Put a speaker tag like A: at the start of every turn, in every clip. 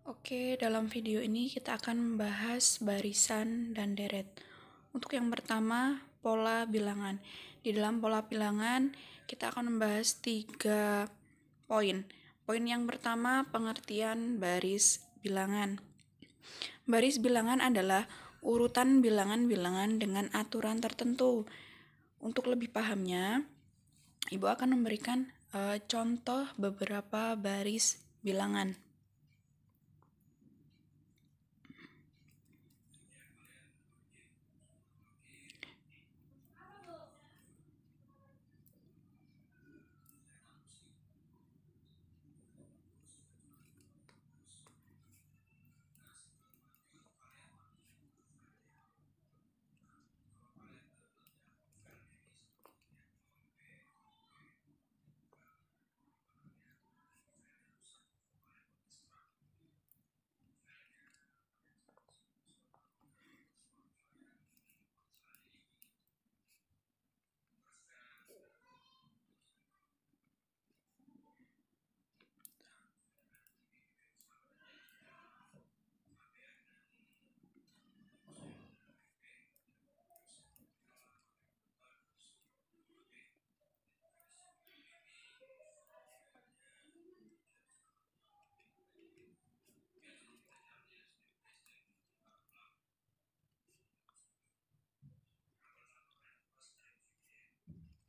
A: Oke, dalam video ini kita akan membahas barisan dan deret. Untuk yang pertama, pola bilangan. Di dalam pola bilangan, kita akan membahas 3 poin. Poin yang pertama, pengertian baris bilangan. Baris bilangan adalah urutan bilangan-bilangan dengan aturan tertentu. Untuk lebih pahamnya, Ibu akan memberikan contoh beberapa baris bilangan.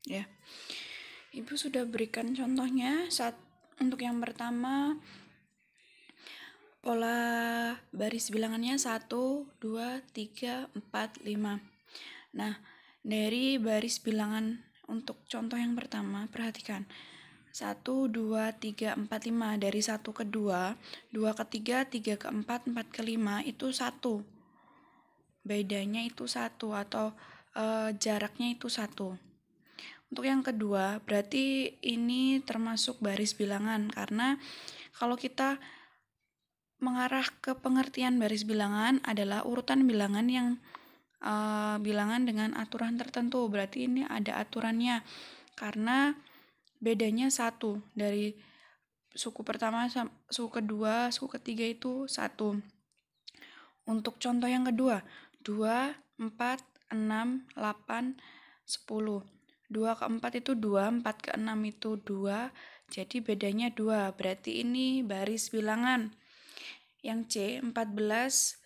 A: Ya, Ibu sudah berikan contohnya. Untuk yang pertama, pola baris bilangannya 1, 2, 3, 4, 5. Nah, dari baris bilangan untuk contoh yang pertama, perhatikan. 1, 2, 3, 4, 5. Dari 1 ke 2, 2 ke 3, 3 ke 4, 4 ke 5 itu 1. Bedanya itu 1 atau jaraknya itu 1. Untuk yang kedua, berarti ini termasuk baris bilangan karena kalau kita mengarah ke pengertian baris bilangan adalah urutan bilangan yang bilangan dengan aturan tertentu. Berarti ini ada aturannya karena bedanya 1 dari suku pertama, suku kedua, suku ketiga itu 1. Untuk contoh yang kedua, 2, 4, 6, 8, 10. 2 ke 4 itu 2, 4 ke 6 itu 2, jadi bedanya 2. Berarti ini baris bilangan. Yang C, 14,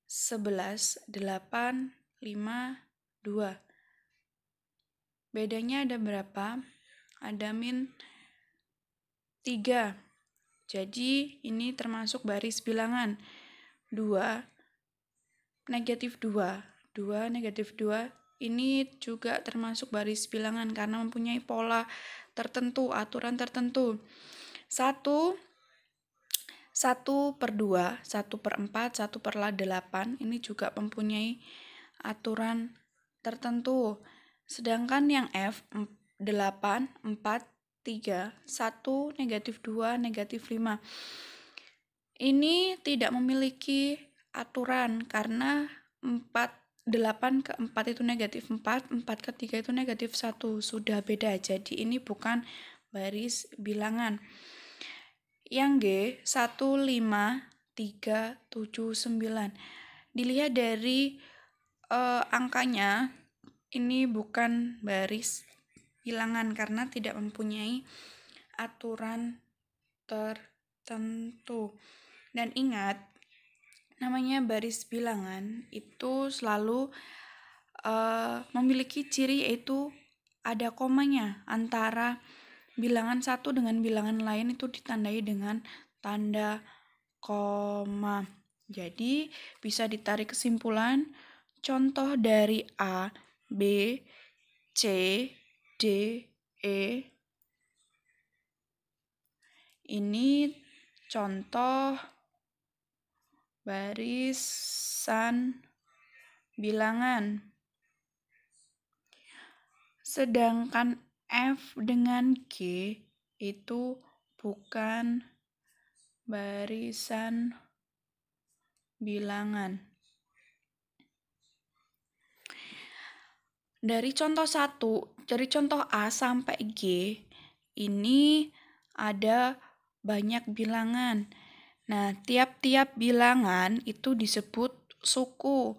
A: 11, 8, 5, 2. Bedanya ada berapa? Ada min 3. Jadi ini termasuk baris bilangan. 2, negatif 2. 2, negatif 2. Ini juga termasuk baris bilangan karena mempunyai pola tertentu, aturan tertentu. 1 per 2, 1 per 4, 1 per 8, ini juga mempunyai aturan tertentu. Sedangkan yang F, 8, 4, 3, 1, negatif 2, negatif 5. Ini tidak memiliki aturan karena 8 ke 4 itu negatif 4, 4 ke 3 itu negatif 1. Sudah beda, jadi ini bukan baris bilangan. Yang G, 1, 5, 3, 7, 9. Dilihat dari angkanya, ini bukan baris bilangan karena tidak mempunyai aturan tertentu. Dan ingat, namanya baris bilangan itu selalu memiliki ciri yaitu ada komanya antara bilangan satu dengan bilangan lain itu ditandai dengan tanda koma. Jadi bisa ditarik kesimpulan contoh dari A, B, C, D, E. Ini contoh barisan bilangan. Sedangkan F dengan G itu bukan barisan bilangan. Dari contoh 1, dari contoh A sampai G, ini ada banyak bilangan. Nah, tiap-tiap bilangan itu disebut suku.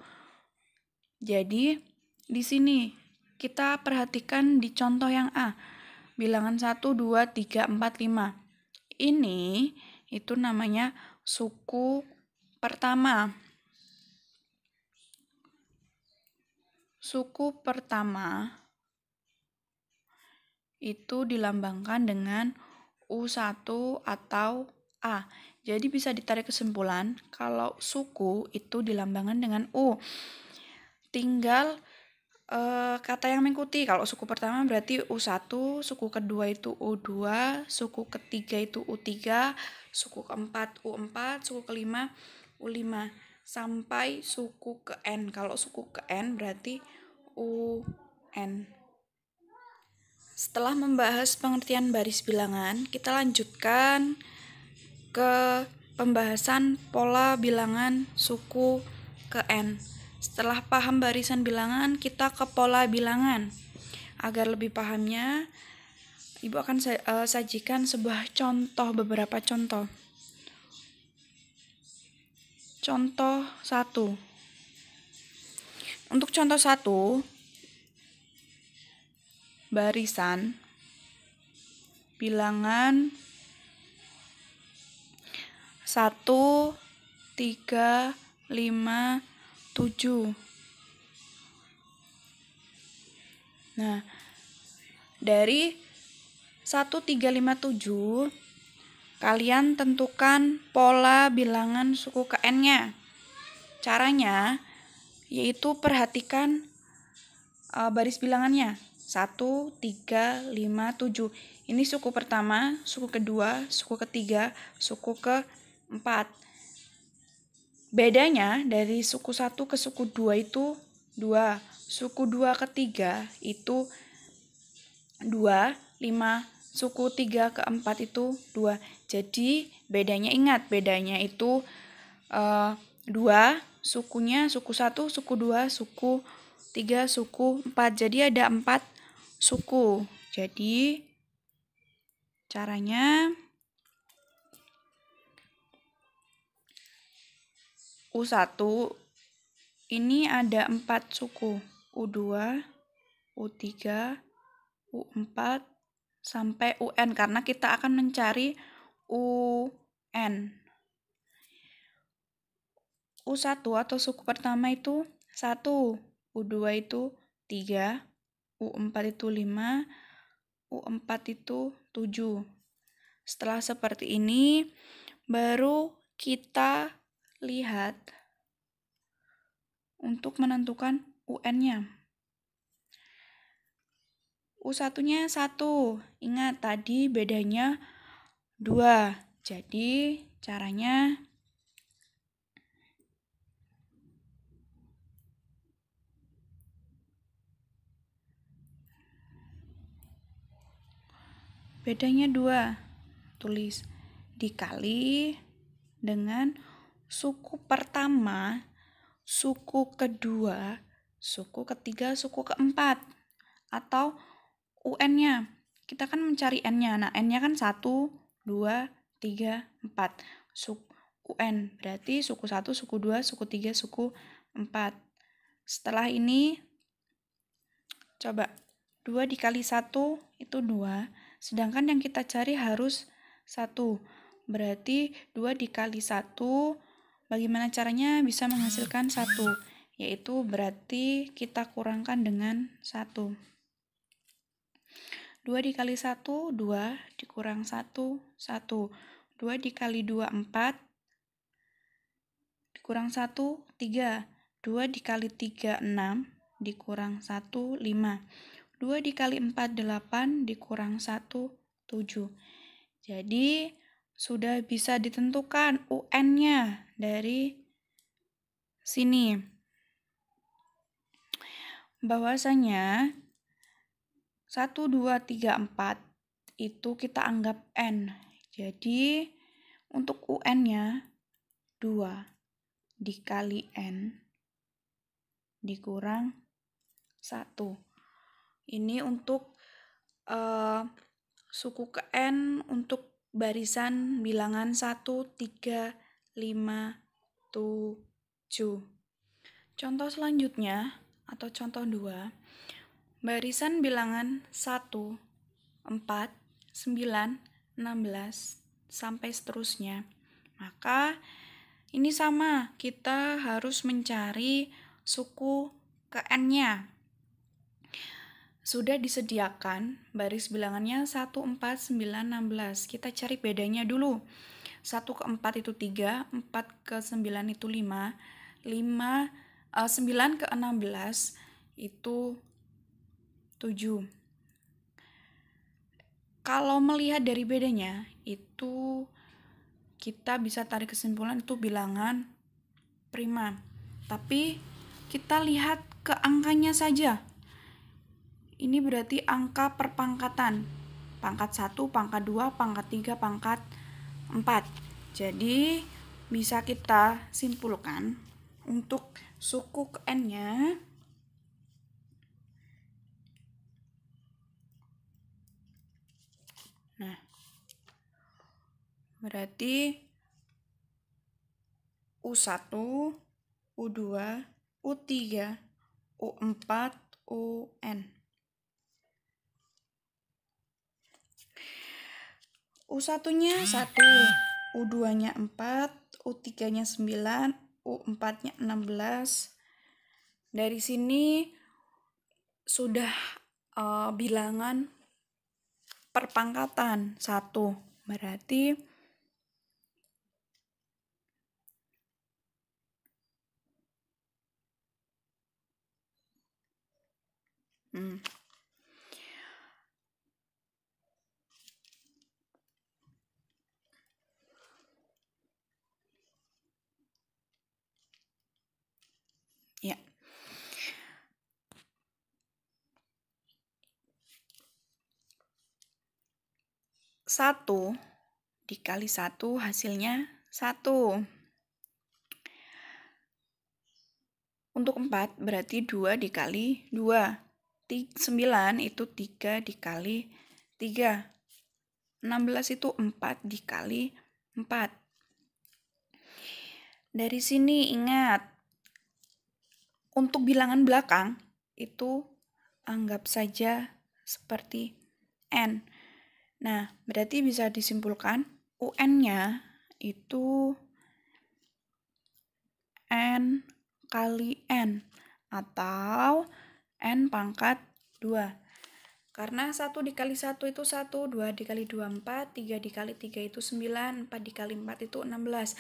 A: Jadi, di sini kita perhatikan di contoh yang A. Bilangan 1, 2, 3, 4, 5. Ini itu namanya suku pertama. Suku pertama itu dilambangkan dengan U1 atau A. Jadi bisa ditarik kesimpulan kalau suku itu dilambangkan dengan U. Tinggal kata yang mengikuti. Kalau suku pertama berarti U1, suku kedua itu U2, suku ketiga itu U3, suku keempat U4, suku kelima U5, sampai suku ke N. Kalau suku ke N berarti UN. Setelah membahas pengertian baris bilangan, kita lanjutkan ke pembahasan pola bilangan suku ke N. Setelah paham barisan bilangan, kita ke pola bilangan. Agar lebih pahamnya, Ibu akan sajikan sebuah contoh, beberapa contoh. Contoh 1. Untuk contoh 1, barisan bilangan 1, 3, 5, 7. Nah, dari 1, 3, 5, 7, kalian tentukan pola bilangan suku ke N-nya. Caranya yaitu perhatikan baris bilangannya. 1, 3, 5, 7. Ini suku pertama, suku kedua, suku ketiga, suku keempat. Bedanya dari suku 1 ke suku 2 itu 2. Suku 2 ke 3 itu 2, 5. Suku 3 ke 4 itu 2. Jadi bedanya, ingat, bedanya itu 2. Sukunya suku 1, suku 2, suku 3, suku 4. Jadi ada 4 suku. Jadi caranya U1 ini ada 4 suku. U2, U3, U4, sampai UN karena kita akan mencari UN. U1 atau suku pertama itu 1, U2 itu 3, U4 itu 5, U4 itu 7. Setelah seperti ini, baru kita lihat untuk menentukan UN-nya. U1-nya 1. Ingat tadi bedanya 2. Jadi caranya bedanya 2. Tulis dikali dengan suku pertama, suku kedua, suku ketiga, suku keempat. Atau UN-nya. Kita kan mencari N-nya. Nah, N-nya kan 1, 2, 3, 4. UN. Berarti suku 1, suku 2, suku 3, suku 4. Setelah ini, coba 2 dikali 1 itu 2. Sedangkan yang kita cari harus 1. Berarti 2 dikali 1, bagaimana caranya bisa menghasilkan 1? Yaitu berarti kita kurangkan dengan 1. 2 dikali 1, 2, dikurang 1, 1. 2 dikali 2, 4, dikurang 1, 3. 2 dikali 3, 6, dikurang 1, 5. 2 dikali 4, 8, dikurang 1, 7. Jadi, sudah bisa ditentukan UN-nya dari sini. Bahwasanya 1, 2, 3, 4 itu kita anggap N. Jadi, untuk UN-nya 2 dikali N dikurang 1. Ini untuk suku ke N untuk barisan bilangan 1, 3, 5, 7. Contoh selanjutnya atau contoh 2, barisan bilangan 1, 4, 9, 16, sampai seterusnya. Maka ini sama, kita harus mencari suku ke N-nya. Sudah disediakan baris bilangannya 1, 4, 9, 16. Kita cari bedanya dulu. 1 ke 4 itu 3, 4 ke 9 itu 5, 9 ke 16 itu 7. Kalau melihat dari bedanya, itu kita bisa tarik kesimpulan itu bilangan prima. Tapi kita lihat ke angkanya saja. Ini berarti angka perpangkatan. Pangkat 1, pangkat 2, pangkat 3, pangkat 4. Jadi bisa kita simpulkan untuk suku ke N-nya berarti U1, U2, U3, U4, UN. U1-nya 1, U2-nya 4, U3-nya 9, U4-nya 16. Dari sini sudah bilangan perpangkatan 1. Berarti ya. Satu dikali 1 hasilnya 1. Untuk 4 berarti 2 dikali 2. 9 itu 3 dikali 3. 16 itu 4 dikali 4. Dari sini ingat, untuk bilangan belakang itu anggap saja seperti N. Nah, berarti bisa disimpulkan UN-nya itu N kali N atau N pangkat 2. Karena 1 dikali 1 itu 1, 2 dikali 2 4, 3 dikali 3 itu 9, 4 dikali 4 itu 16.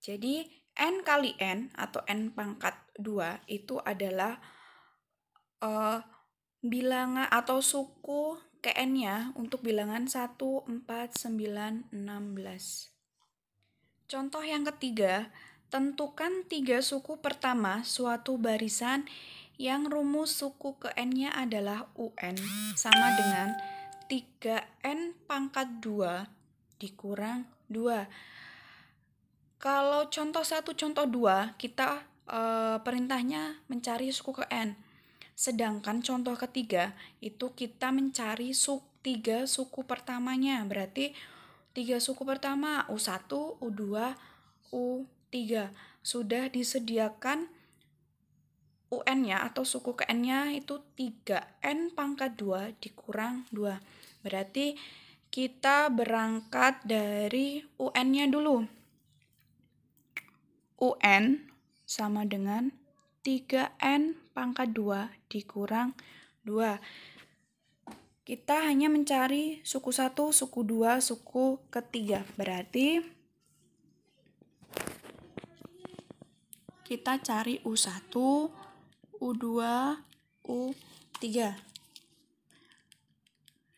A: Jadi N kali N atau N pangkat 2 itu adalah bilangan atau suku ke N-nya untuk bilangan 1, 4, 9, 16. Contoh yang ketiga, tentukan 3 suku pertama suatu barisan yang rumus suku ke N-nya adalah UN sama dengan 3N pangkat 2 dikurang 2. Kalau contoh 1, contoh 2, kita perintahnya mencari suku ke N. Sedangkan contoh ketiga, itu kita mencari 3 suku pertamanya. Berarti 3 suku pertama, U1, U2, U3. Sudah disediakan UN-nya atau suku ke N-nya itu 3N pangkat 2 dikurang 2. Berarti kita berangkat dari UN-nya dulu. UN sama dengan 3N pangkat 2 dikurang 2. Kita hanya mencari suku 1, suku 2, suku ketiga. Berarti kita cari U1, U2, U3.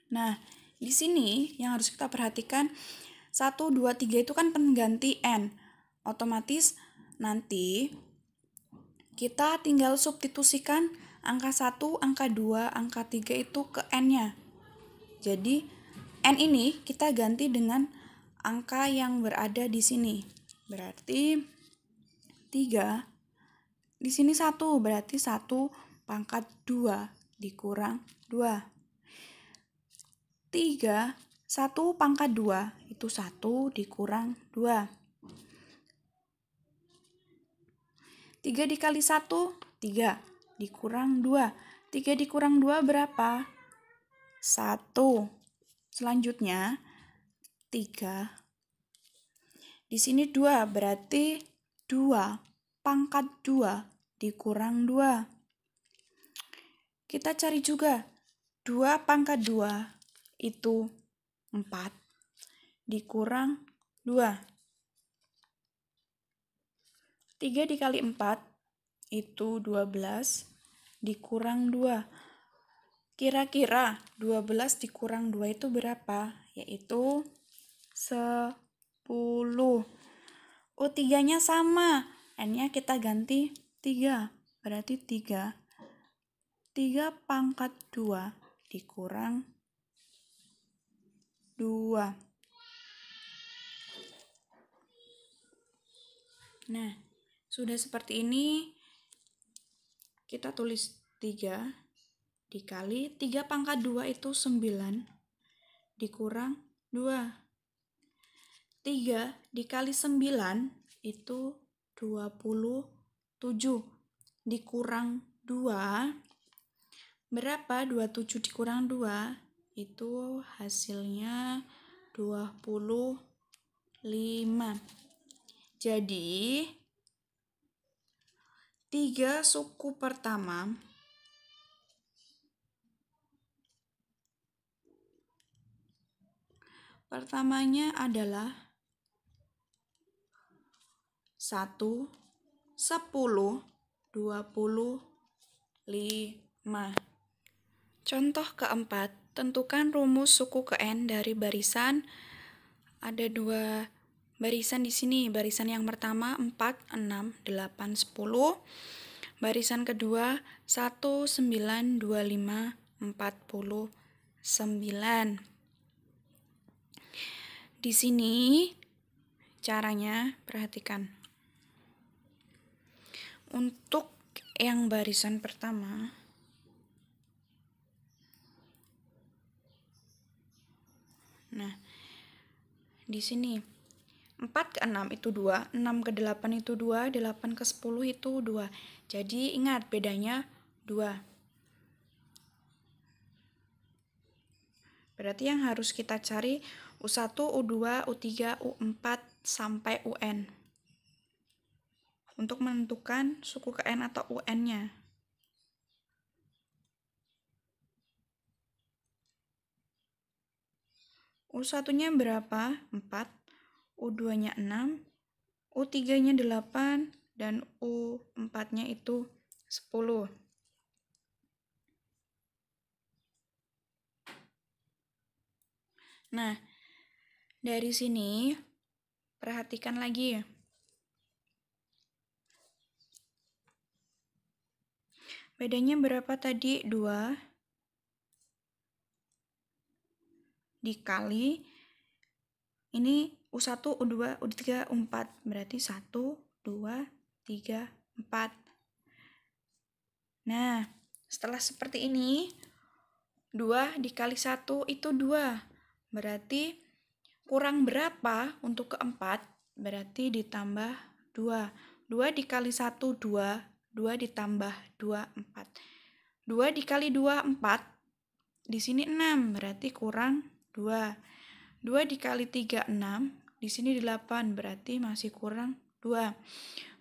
A: Nah, di sini yang harus kita perhatikan 1, 2, 3 itu kan pengganti N. Otomatis nanti kita tinggal substitusikan angka 1, angka 2, angka 3 itu ke N-nya. Jadi N ini kita ganti dengan angka yang berada di sini. Berarti 3, di sini 1, berarti 1 pangkat 2 dikurang 2. 3, 1 pangkat 2 itu itu 1 dikurang 2. 3 dikali 1, 3 dikurang 2. 3 dikurang 2 berapa? 1. Selanjutnya 3. Di sini 2, berarti 2 pangkat 2 dikurang 2. Kita cari juga 2 pangkat 2 itu 4 dikurang 2. 3 dikali 4 itu 12 dikurang 2. Kira-kira 12 dikurang 2 itu berapa? Yaitu 10. U3-nya sama. N-nya kita ganti 3. Berarti 3. 3 pangkat 2 dikurang 2. Nah, sudah seperti ini, kita tulis 3 dikali 3 pangkat 2 itu 9 dikurang 2. 3 dikali 9 itu 27 dikurang 2. Berapa 27 dikurang 2? Itu hasilnya 25. Jadi 3 suku pertama pertamanya adalah 1, 10, 25. Contoh keempat, tentukan rumus suku ke N dari barisan. Ada 2 barisan di sini. Barisan yang pertama 4, 6, 8, 10. Barisan kedua 1, 9, 25, 49. Di sini caranya perhatikan. Untuk yang barisan pertama, nah, di sini 4 ke 6 itu 2, 6 ke 8 itu 2, 8 ke 10 itu 2. Jadi ingat bedanya 2. Berarti yang harus kita cari U1, U2, U3, U4 sampai UN. Untuk menentukan suku ke N atau UN-nya. U1-nya berapa? 4. U2-nya 6. U3-nya 8. Dan U4-nya itu 10. Nah, dari sini perhatikan lagi. Bedanya berapa tadi? 2 dikali ini U1, U2, U3, U4. Berarti 1, 2, 3, 4. Nah, setelah seperti ini, 2 dikali 1 itu 2. Berarti kurang berapa untuk keempat? Berarti ditambah 2. 2 dikali 1, 2. 2 ditambah 2, 4. 2 dikali 2, 4. Di sini 6, berarti kurang 2. 2 dikali 3, 6. Di sini 8, berarti masih kurang 2.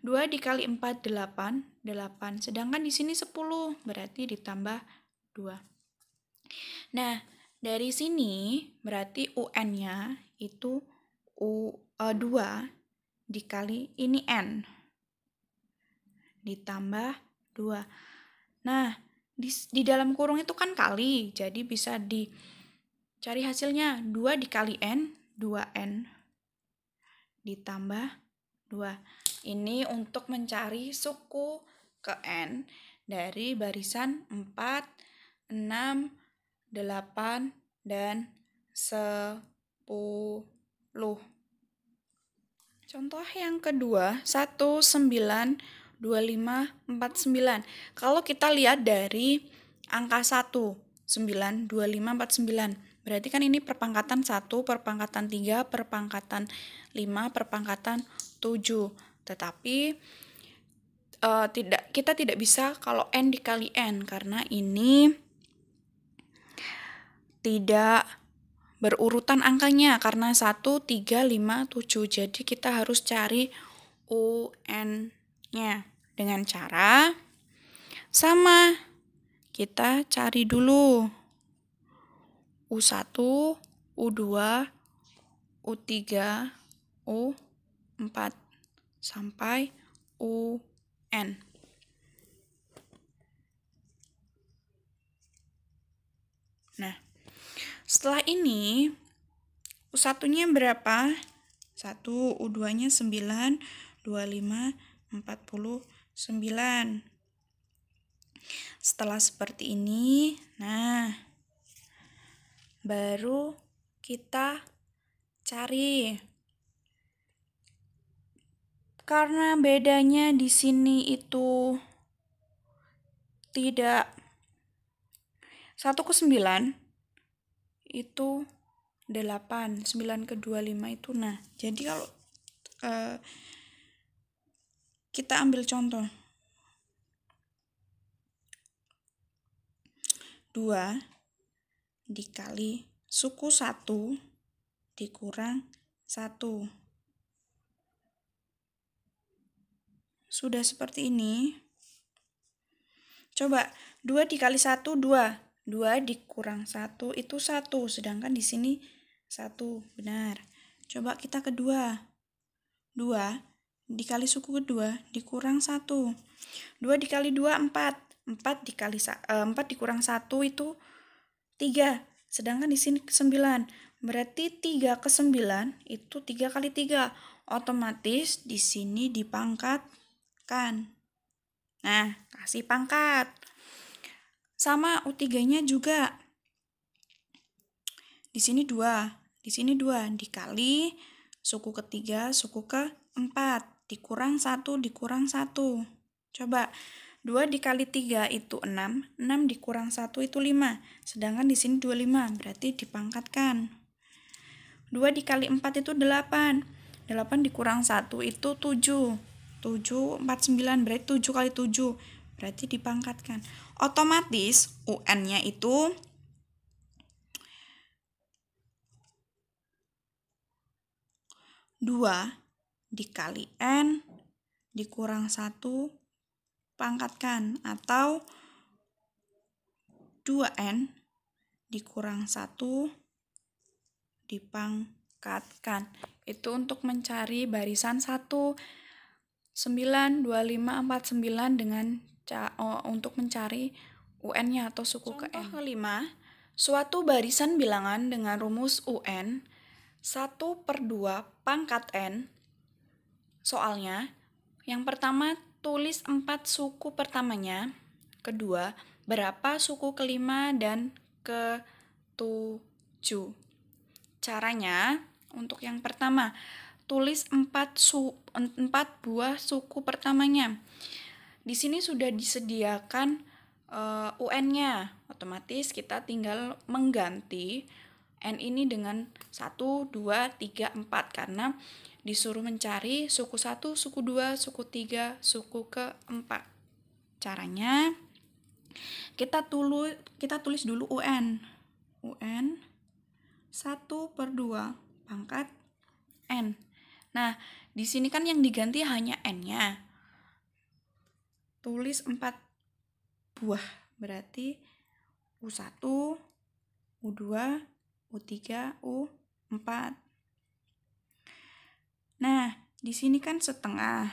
A: 2 dikali 4, 8. 8. Sedangkan di sini 10, berarti ditambah 2. Nah, dari sini berarti UN-nya itu 2 dikali ini N. Ditambah 2. Nah, di dalam kurung itu kan kali, jadi bisa dicari hasilnya 2 dikali N, 2N. Ditambah 2. Ini untuk mencari suku ke N dari barisan 4, 6, 8, dan 10. Contoh yang kedua, 1, 9, 25, 49. Kalau kita lihat dari angka 1, 9, 25, 49. Berarti kan ini perpangkatan 1, perpangkatan 3, perpangkatan 5, perpangkatan 7. Tetapi kita tidak bisa kalau n dikali n, karena ini tidak berurutan angkanya, karena 1, 3, 5, 7. Jadi kita harus cari UN-nya dengan cara sama. Kita cari dulu U1, U2, U3, U4 sampai UN. Nah, setelah ini U1-nya berapa? 1, U2-nya 9, 25, 49. Setelah seperti ini, nah, baru kita cari. Karena bedanya di sini itu tidak 1 ke 9, itu 8, 9 ke 25 itu. Nah, jadi kalau kita ambil contoh 2 dikali suku 1 dikurang 1. Sudah seperti ini. Coba 2 dikali 1, 2. 2 dikurang 1 itu 1, sedangkan di sini 1, benar. Coba kita kedua. 2 dikali suku kedua dikurang 1. 2 dikali 2, 4. 4 dikurang 1 itu 3, sedangkan di sini 9. Berarti 3 ke 9 itu 3 kali 3. Otomatis di sini dipangkatkan. Nah, kasih pangkat. Sama U3-nya juga. Di sini 2, di sini 2 dikali suku ketiga, suku keempat, dikurang 1, dikurang 1. Coba 2 dikali 3 itu 6, 6 dikurang 1 itu 5, sedangkan di sini 25, berarti dipangkatkan. 2 dikali 4 itu 8, 8 dikurang 1 itu 7, 7, 4, 9, berarti 7 kali 7, berarti dipangkatkan. Otomatis UN-nya itu 2 dikali N dikurang 1 pangkatkan, atau 2N dikurang 1 dipangkatkan. Itu untuk mencari barisan 1, 9, 25, 49 dengan untuk mencari UN-nya atau suku ke N. Contoh kelima, suatu barisan bilangan dengan rumus UN 1/2 pangkat N. Soalnya, yang pertama tulis 4 suku pertamanya, kedua berapa suku kelima dan ke-7. Caranya, untuk yang pertama, tulis 4 buah suku pertamanya. Di sini sudah disediakan UN-nya. Otomatis kita tinggal mengganti N ini dengan 1, 2, 3, 4 karena disuruh mencari suku 1, suku 2, suku 3, suku ke-4. Caranya kita tulis dulu UN. UN 1/2 pangkat N. Nah, di sini kan yang diganti hanya N-nya. Tulis 4 buah, berarti U1, U2, U3, U4. Nah, di sini kan setengah,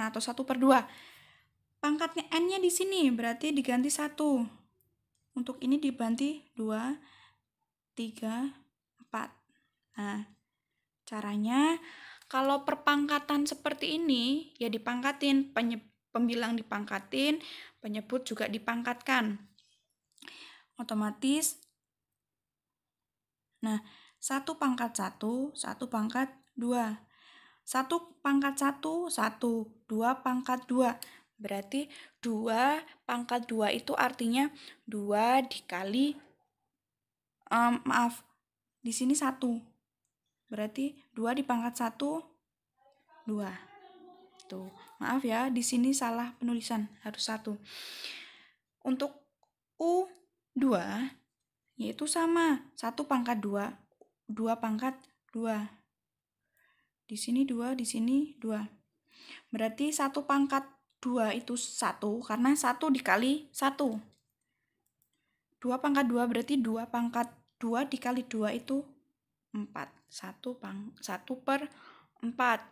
A: atau 1/2. Pangkatnya N-nya di sini, berarti diganti 1. Untuk ini diganti 2, 3, 4. Nah, caranya kalau perpangkatan seperti ini, ya dipangkatin, pembilang dipangkatin, penyebut juga dipangkatkan. Otomatis, nah, 1 pangkat 1, 1 pangkat 2. 1 pangkat 1, 1, 2 pangkat 2. Berarti 2 pangkat 2 itu artinya 2 dikali, di sini 1. Berarti 2 dipangkat 1, 2. Tuh, maaf ya, di sini salah penulisan, harus 1. Untuk U2, yaitu sama, 1 pangkat 2, 2 pangkat 2. Di sini 2, di sini 2. Berarti 1 pangkat 2 itu 1, karena 1 dikali 1. 2 pangkat 2 berarti 2 pangkat 2 dikali 2 itu 4. 1 per 4.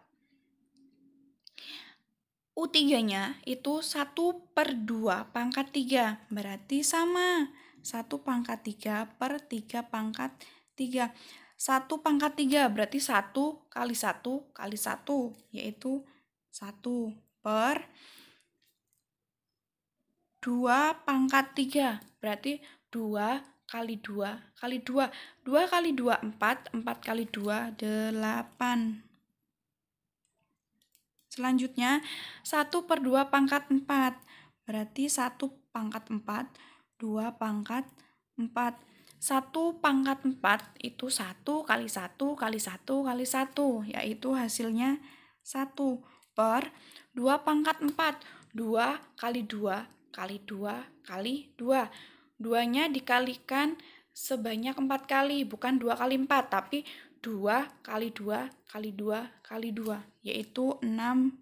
A: U3-nya itu 1 per 2 pangkat 3. Berarti sama. 1 pangkat 3 per 3 pangkat 3. 1 pangkat 3 berarti 1 kali 1 kali 1, yaitu 1 per 2 pangkat 3. Berarti 2 kali 2 kali 2. 2 kali 2, 4. 4 kali 2, 8. Selanjutnya, 1 per 2 pangkat 4. Berarti 1 pangkat 4, 2 pangkat 4. 1 pangkat 4 itu 1 kali 1 kali 1 kali 1, yaitu hasilnya 1 per 2 pangkat 4. 2 kali 2 kali 2 kali 2. 2-nya dikalikan sebanyak 4 kali, bukan 2 kali 4, tapi 2 kali 2 kali 2 kali 2, yaitu 16.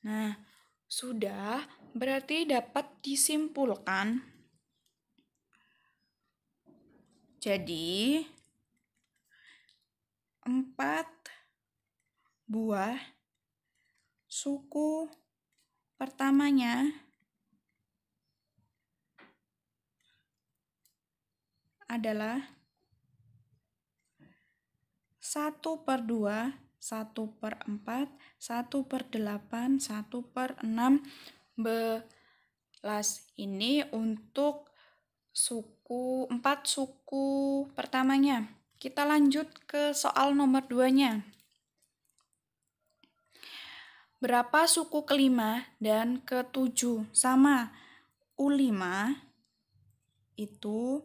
A: Nah, sudah, berarti dapat disimpulkan. Jadi, 4 buah suku pertamanya adalah 1 per 2, 1 per 4, 1 per 8, 1 per 16. Ini untuk 4 suku pertamanya. Kita lanjut ke soal nomor 2-nya. Berapa suku kelima dan ke-7? Sama. U5 itu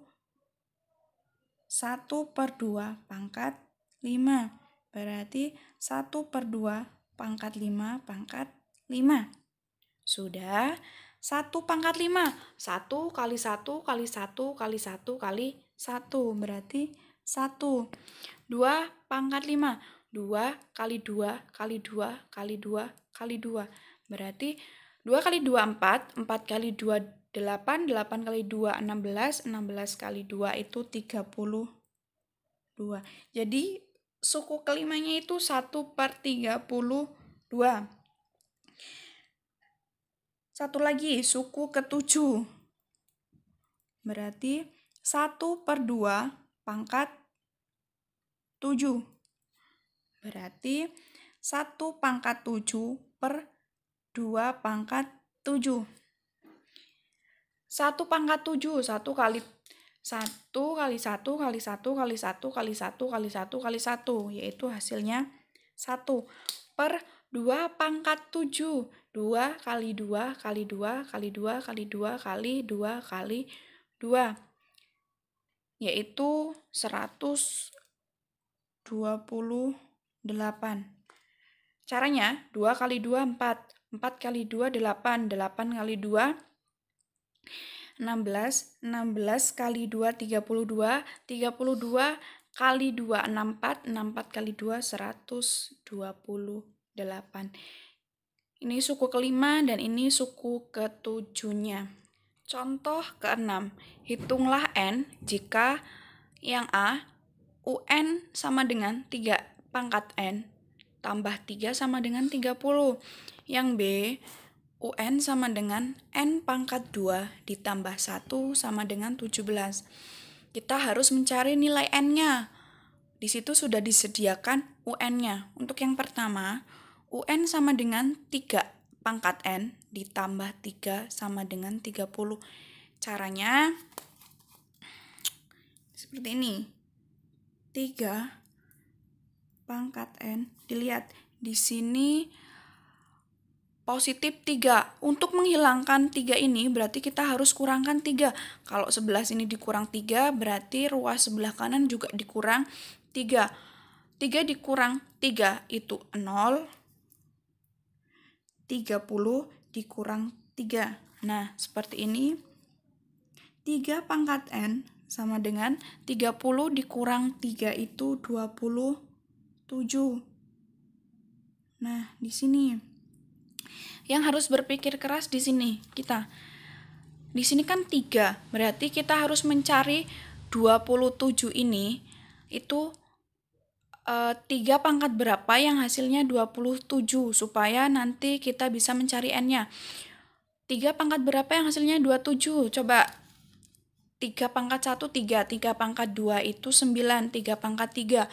A: 1 per 2 pangkat 5. Berarti 1 per 2 pangkat 5 pangkat 5. Sudah. 1 pangkat 5. 1 kali 1 kali 1 kali 1 kali 1. Berarti 1. 2 pangkat 5. 2 kali 2 kali 2 kali 2 kali 2. Berarti 2 kali 2, 4. 4 kali 2, 8. 8 kali 2, 16. 16 kali 2 itu 32. Jadi suku kelimanya itu 1 per 32. Satu lagi, suku ke-7. Berarti 1 per 2 pangkat 7. Berarti 1 pangkat 7 per 2 pangkat 7. 1 pangkat 7, 1 kali 1 kali 1 kali 1 kali 1 kali 1 kali 1 kali 1, yaitu hasilnya 1 per 2 pangkat 7. 2 kali 2 kali 2 kali 2 kali 2 kali 2 kali 2, yaitu 128. Caranya 2 kali 2, 4. 4 kali 2, 8. 8 kali 2, 16. 16 kali 2, 32. 32 kali 2, 64. 64 kali 2, 128. Ini suku kelima dan ini suku ke-7-nya. Contoh ke-6. Hitunglah N jika yang A, UN sama dengan 3 pangkat N, tambah 3 sama dengan 30. Yang B, UN sama dengan N pangkat 2 ditambah 1 sama dengan 17. Kita harus mencari nilai N-nya. Di situ sudah disediakan UN-nya. Untuk yang pertama, UN sama dengan 3 pangkat N ditambah 3 sama dengan 30. Caranya seperti ini. 3 pangkat N. Dilihat di sini positif 3. Untuk menghilangkan 3 ini berarti kita harus kurangkan 3. Kalau sebelah sini dikurang 3, berarti ruas sebelah kanan juga dikurang 3. 3 dikurang 3 itu 0. 30 dikurang 3. Nah, seperti ini. 3 pangkat N sama dengan 30 dikurang 3 itu 27. Nah, di sini. Yang harus berpikir keras di sini kita. Di sini kan 3, berarti kita harus mencari 27 ini itu 3 pangkat berapa yang hasilnya 27 supaya nanti kita bisa mencari N-nya. 3 pangkat berapa yang hasilnya 27? Coba 3 pangkat 1 3, 3 pangkat 2 itu 9, 3 pangkat 3.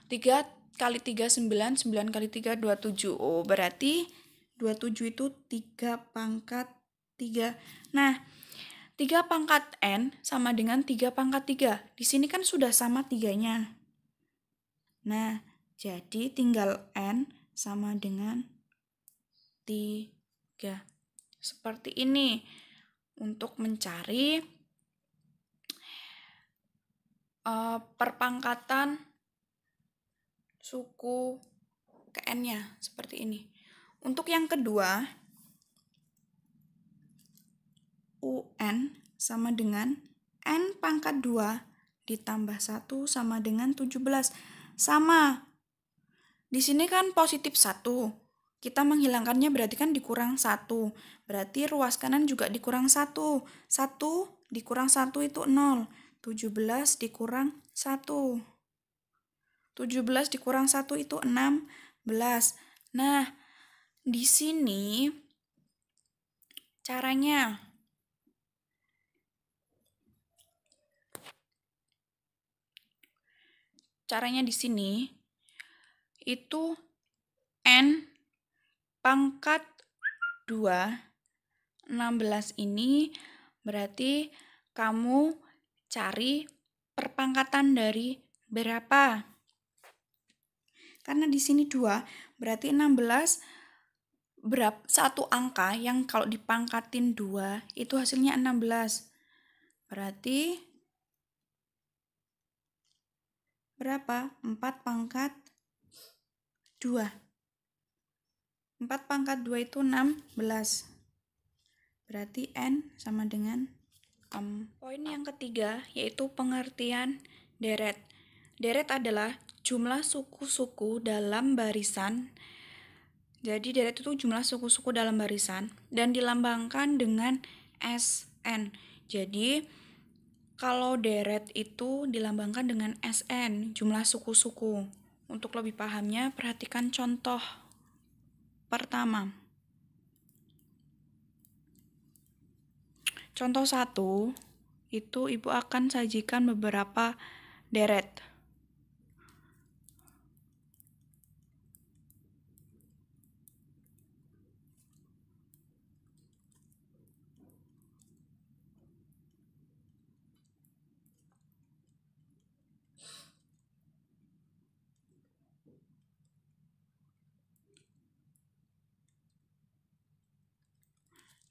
A: 3 kali 3 9, 9 kali 3 27. Oh, berarti 27 itu 3 pangkat 3. Nah, 3 pangkat N sama dengan 3 pangkat 3. Di sini kan sudah sama 3-nya. Nah, jadi tinggal N sama dengan 3. Seperti ini. Untuk mencari perpangkatan suku ke N-nya. Seperti ini. Untuk yang kedua, UN sama dengan N pangkat 2 ditambah 1 sama dengan 17. Sama. Di sini kan positif 1. Kita menghilangkannya berarti kan dikurang 1. Berarti ruas kanan juga dikurang 1. 1 dikurang 1 itu 0. 17 dikurang 1. 17 dikurang 1 itu 16. Nah, di sini caranya di sini itu N pangkat 2 16 ini berarti kamu cari perpangkatan dari berapa? Karena di sini 2, berarti 16 satu angka yang kalau dipangkatin 2 itu hasilnya 16. Berarti berapa? 4 pangkat 2. 4 pangkat 2 itu 16. Berarti N sama dengan 6. Poin yang ketiga yaitu pengertian deret. Deret adalah jumlah suku-suku dalam barisan. Jadi deret itu jumlah suku-suku dalam barisan dan dilambangkan dengan SN. Jadi kalau deret itu dilambangkan dengan SN, jumlah suku-suku. Untuk lebih pahamnya, perhatikan contoh pertama. Contoh 1, itu Ibu akan sajikan beberapa deret.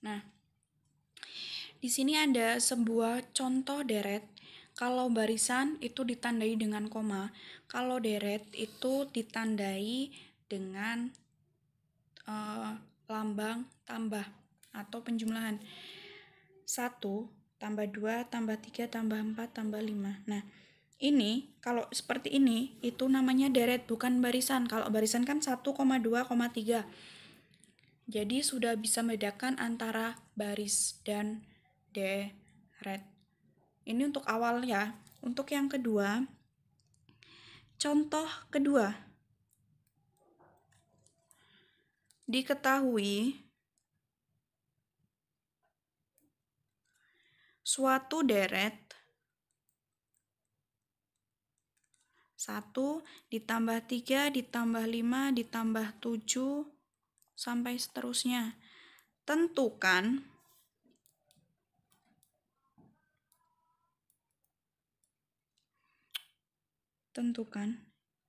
A: Nah, di sini ada sebuah contoh deret. Kalau barisan itu ditandai dengan koma, kalau deret itu ditandai dengan lambang tambah atau penjumlahan. 1 tambah 2 tambah 3 tambah 4 tambah 5. Nah, ini kalau seperti ini itu namanya deret bukan barisan. Kalau barisan kan 1, 2, 3. Jadi sudah bisa membedakan antara baris dan deret. Ini untuk awal ya. Untuk yang kedua, contoh kedua. Diketahui suatu deret 1 ditambah 3 ditambah 5 ditambah 7 sampai seterusnya. Tentukan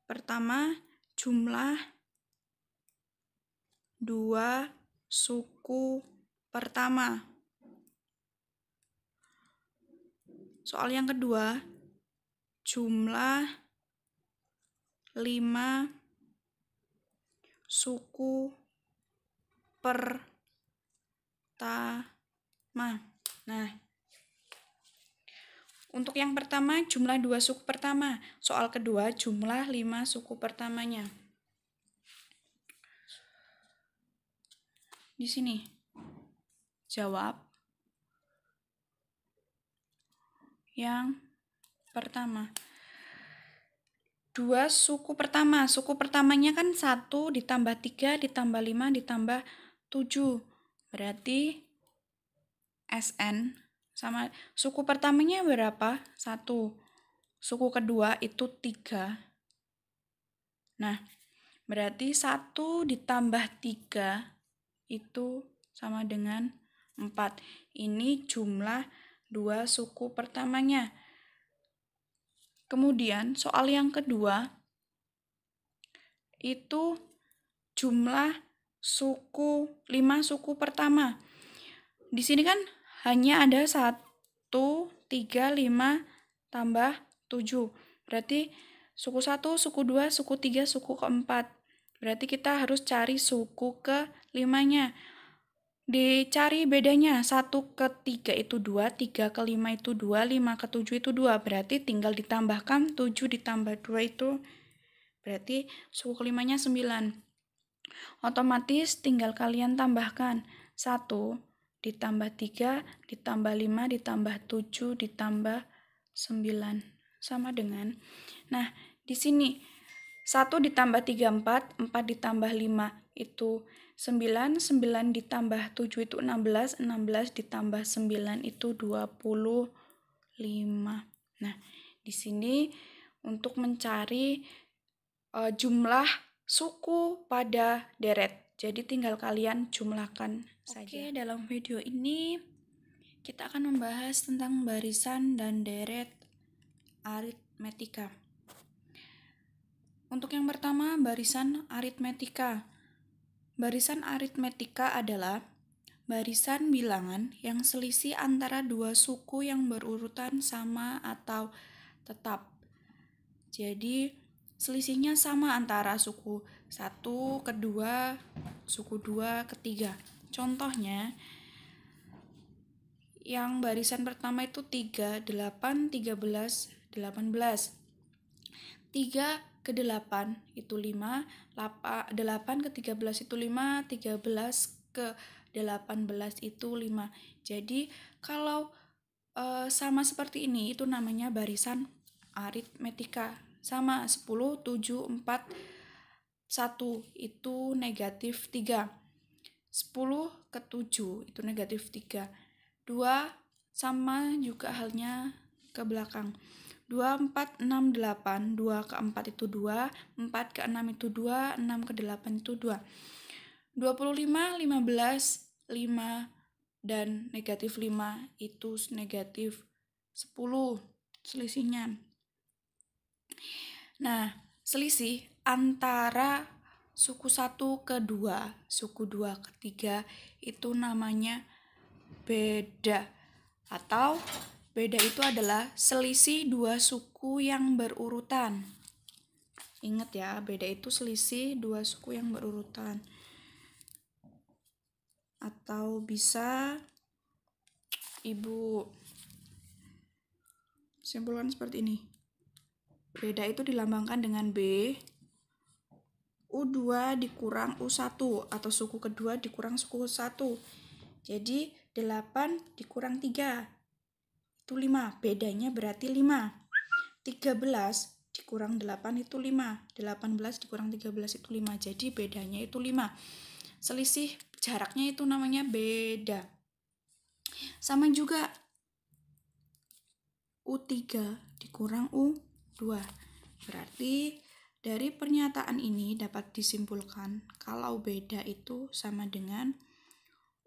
A: pertama jumlah 2 suku pertama. Soal yang kedua, jumlah 5 suku pertama. Nah, untuk yang pertama jumlah 2 suku pertama. Soal kedua jumlah 5 suku pertamanya. Di sini. Jawab yang pertama. 2 suku pertama. Suku pertamanya kan 1 ditambah 3 ditambah 5 ditambah 7. Berarti SN sama suku pertamanya berapa? 1. Suku kedua itu 3. Nah, berarti 1 ditambah 3 itu sama dengan 4. Ini jumlah 2 suku pertamanya. Kemudian soal yang kedua itu jumlah 5 suku pertama. Di sini kan hanya ada 1, 3, 5 tambah 7. Berarti suku 1, suku 2, suku 3, suku keempat. Berarti kita harus cari suku ke-5-nya. Dicari bedanya, 1 ke 3 itu 2, 3 ke 5 itu 2, 5 ke 7 itu 2. Berarti tinggal ditambahkan 7 ditambah 2 itu berarti suku ke-5-nya 9. Otomatis tinggal kalian tambahkan 1 ditambah 3 ditambah 5 ditambah 7 ditambah 9 sama dengan. Nah, di sini 1 ditambah 3 4, 4 ditambah 5 itu 9, 9 ditambah 7 itu 16, 16 ditambah 9 itu 25. Nah, di sini untuk mencari jumlah suku pada deret. Jadi tinggal kalian jumlahkan saja. Oke, dalam video ini kita akan membahas tentang barisan dan deret aritmetika. Untuk yang pertama, barisan aritmetika. Barisan aritmetika adalah barisan bilangan yang selisih antara 2 suku yang berurutan sama atau tetap. Jadi, selisihnya sama antara suku 1 ke 2, suku 2 ke 3. Contohnya, yang barisan pertama itu 3, 8, 13, 18. 3 ke 8 itu 5, 8 ke 13 itu 5, 13 ke 18 itu 5. Jadi kalau sama seperti ini itu namanya barisan aritmetika. Sama 10, 7, 4, 1 itu negatif 3. 10 ke 7 itu negatif 3. 2 sama juga halnya ke belakang. 2, 4, 6, 8. 2 ke 4 itu 2. 4 ke 6 itu 2. 6 ke 8 itu 2. 25, 15, 5, dan negatif 5 itu negatif 10 selisihnya. Nah, selisih antara suku 1 ke 2, suku 2 ke 3 itu namanya beda. Atau beda itu adalah selisih 2 suku yang berurutan. Ingat ya, beda itu selisih 2 suku yang berurutan. Atau bisa Ibu simpulkan seperti ini. Beda itu dilambangkan dengan B, U2 dikurang U1 atau suku kedua dikurang suku 1. Jadi 8 dikurang 3 itu 5. Bedanya berarti 5. 13 dikurang 8 itu 5. 18 dikurang 13 itu 5. Jadi bedanya itu 5. Selisih jaraknya itu namanya beda. Sama juga U3 dikurang U2. Berarti dari pernyataan ini dapat disimpulkan kalau beda itu sama dengan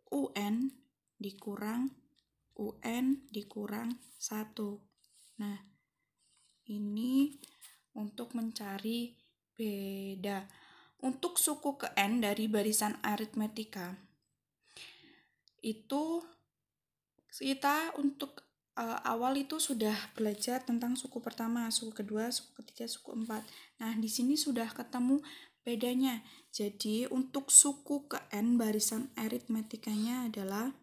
A: UN dikurang UN dikurang 1. Nah, ini untuk mencari beda. Untuk suku ke N dari barisan aritmetika, itu kita untuk awal itu sudah belajar tentang suku pertama, suku kedua, suku ketiga, suku empat. Nah, di sini sudah ketemu bedanya. Jadi, untuk suku ke N barisan aritmetikanya adalah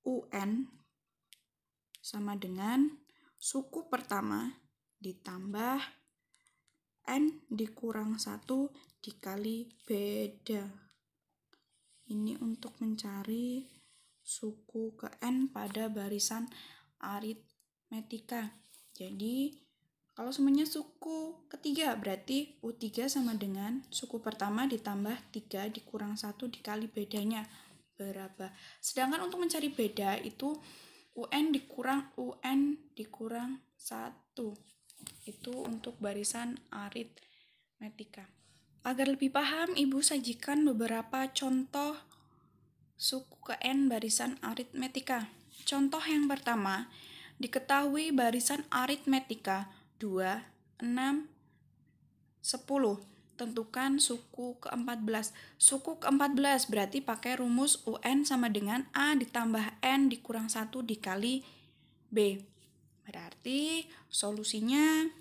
A: UN sama dengan suku pertama ditambah N dikurang 1 dikali beda. Ini untuk mencari suku ke N pada barisan aritmetika. Jadi, kalau semuanya suku ketiga, berarti U3 sama dengan suku pertama ditambah 3 dikurang 1 dikali bedanya. Berapa? Sedangkan untuk mencari beda itu UN dikurang 1. Itu untuk barisan aritmetika. Agar lebih paham, Ibu sajikan beberapa contoh suku ke N barisan aritmetika. Contoh yang pertama, diketahui barisan aritmetika 2, 6, 10. Tentukan suku ke-14. Suku ke-14 berarti pakai rumus UN sama dengan A ditambah N dikurang 1 dikali B. Berarti solusinya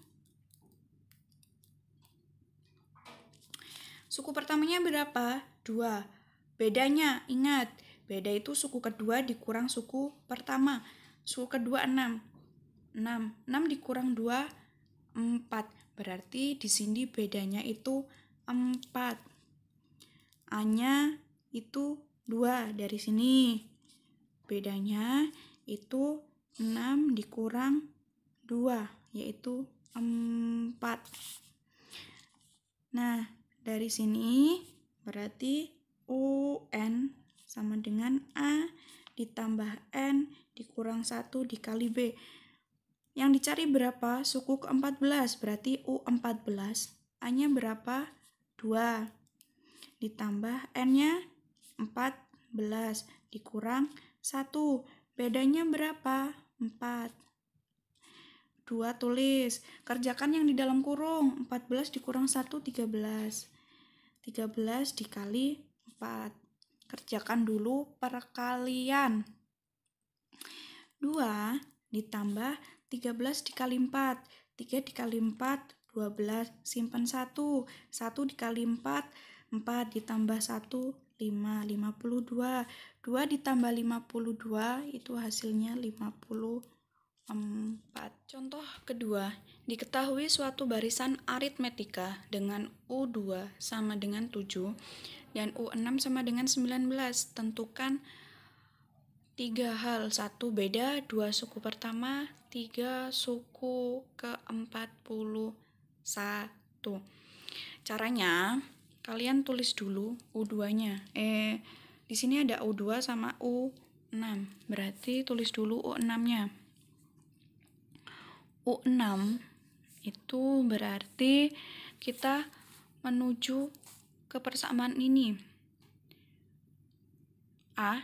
A: suku pertamanya berapa? 2. Bedanya, ingat, beda itu suku kedua dikurang suku pertama. Suku kedua 6. 6 dikurang 2, 4. Berarti di sini bedanya itu 4. A-nya itu 2 dari sini. Bedanya itu 6 dikurang 2, yaitu 4. Nah, dari sini berarti UN sama dengan A ditambah N dikurang 1 dikali B. Yang dicari berapa? Suku ke-14, berarti U14. A-nya berapa? 2. Ditambah N-nya 14 dikurang 1. Bedanya berapa? 4. 2 tulis. Kerjakan yang di dalam kurung. 14 dikurang 1, 13. 13 dikali 4. Kerjakan dulu perkalian. 2 ditambah 13 dikali 4. 3 dikali 4, 12. Simpan 1. 1 dikali 4, 4 ditambah 1, 5. 52. 2 ditambah 52, itu hasilnya 54. Contoh kedua, diketahui suatu barisan aritmetika dengan U2 sama dengan 7 dan U6 sama dengan 19. Tentukan 3 hal, 1 beda, 2 suku pertama, 3 suku ke-41. Caranya, kalian tulis dulu U2-nya. Di sini ada U2 sama U6. Berarti tulis dulu U6-nya. U6 itu berarti kita menuju ke persamaan ini. A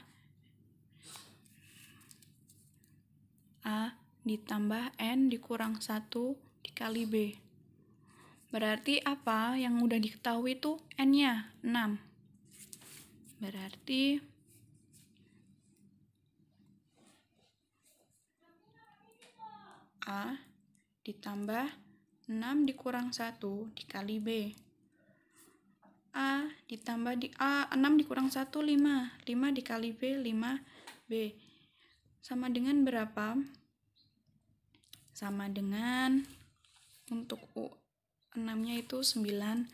A: ditambah N dikurang 1 dikali B. Berarti apa yang udah diketahui itu N-nya 6. Berarti A ditambah 6 dikurang 1 dikali B. A ditambah 6 dikurang 1, 5. 5 dikali B, 5B. Sama dengan berapa? Sama dengan untuk U6-nya itu 19.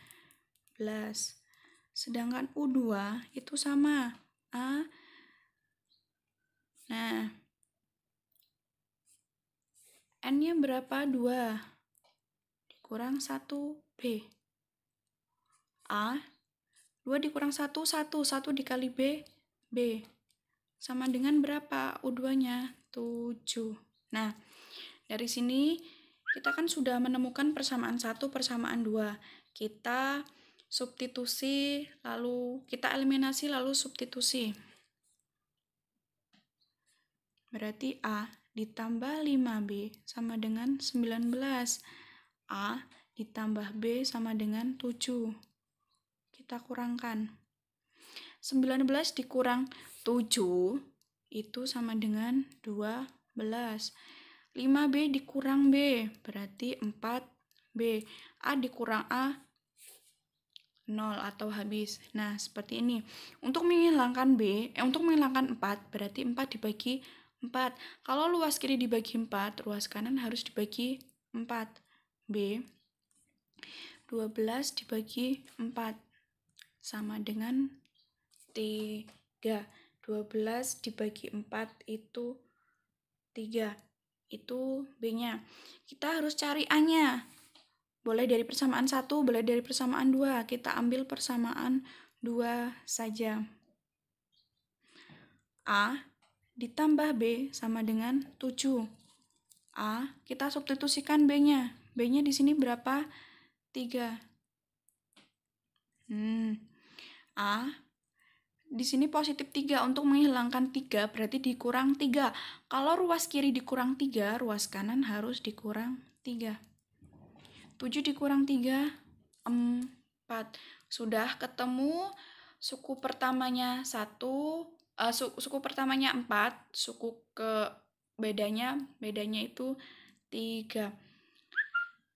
A: Sedangkan U2 itu sama. Nah, N-nya berapa? 2. Dikurang 1B. A, 2 dikurang 1, 1. 1 dikali B, B. Sama dengan berapa? U2-nya? 7. Nah, dari sini kita kan sudah menemukan persamaan 1, persamaan 2. Kita substitusi, lalu kita eliminasi, lalu substitusi. Berarti A ditambah 5B sama dengan 19. A ditambah B sama dengan 7. Kita kurangkan. 19 dikurang 7 itu sama dengan 12. 5B dikurang B berarti 4B. A dikurang A 0 atau habis. Nah, seperti ini. Untuk menghilangkan untuk menghilangkan 4 berarti 4 dibagi 4. Kalau luas kiri dibagi 4, luas kanan harus dibagi 4. B 12 dibagi 4 sama dengan 3. 12 dibagi 4 itu 3. Itu B-nya. Kita harus cari A-nya. Boleh dari persamaan 1, boleh dari persamaan 2. Kita ambil persamaan 2 saja. A ditambah B sama dengan 7. A, kita substitusikan B-nya. B-nya di sini berapa? 3. A di sini positif 3. Untuk menghilangkan 3 berarti dikurang 3. Kalau ruas kiri dikurang 3, ruas kanan harus dikurang 3. 7 dikurang 3, 4. Sudah ketemu suku pertamanya 1, suku pertamanya 4, suku ke bedanya itu 3.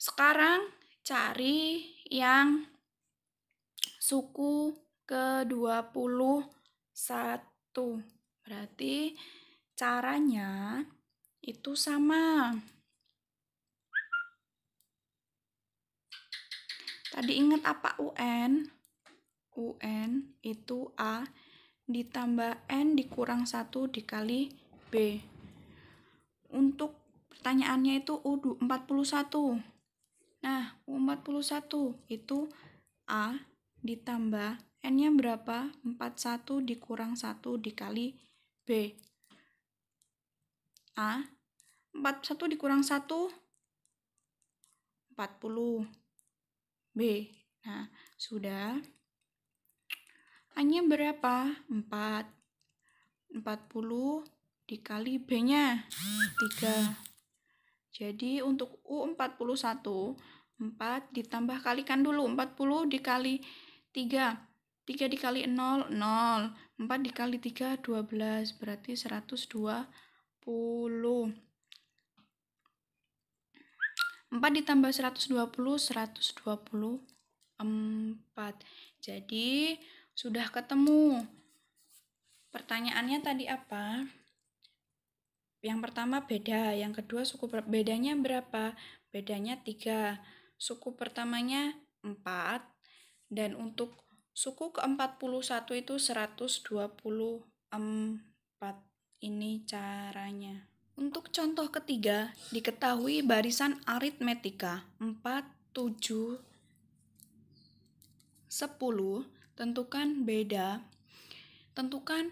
A: Sekarang cari yang suku ke-21. Berarti caranya itu sama. Tadi ingat apa UN? UN itu A ditambah N dikurang 1 dikali B. Untuk pertanyaannya itu U41. Nah, U41 itu A ditambah N-nya berapa? 41 dikurang 1 dikali B. A, 41 dikurang 1, 40. B. Nah, sudah. A-nya berapa? 4. 40 dikali B-nya 3. Jadi untuk U41, 4 ditambah kalikan dulu. 40 dikali 3. 3 dikali 0, 0. 4 dikali 3, 12. Berarti 120. 4 ditambah 120, 124. Jadi, sudah ketemu. Pertanyaannya tadi apa? Yang pertama beda, yang kedua suku bedanya berapa? Bedanya 3. Suku pertamanya 4, dan untuk suku ke-41 itu 124. Ini caranya. Untuk contoh ketiga, diketahui barisan aritmetika 4, 7, 10, tentukan beda. Tentukan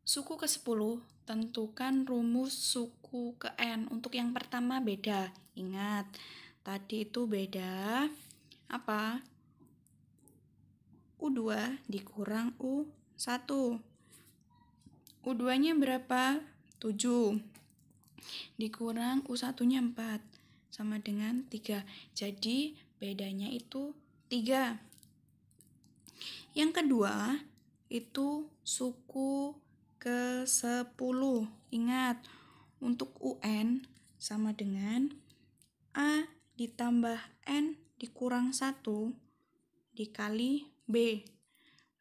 A: suku ke-10, tentukan rumus suku ke N. Untuk yang pertama beda. Ingat, tadi itu beda apa? U2 dikurang U1. U2-nya berapa? 7. Dikurang U1-nya 4. Sama dengan 3. Jadi, bedanya itu 3. Yang kedua, itu suku ke-10. Ingat, untuk UN sama dengan A ditambah N dikurang 1 dikali B.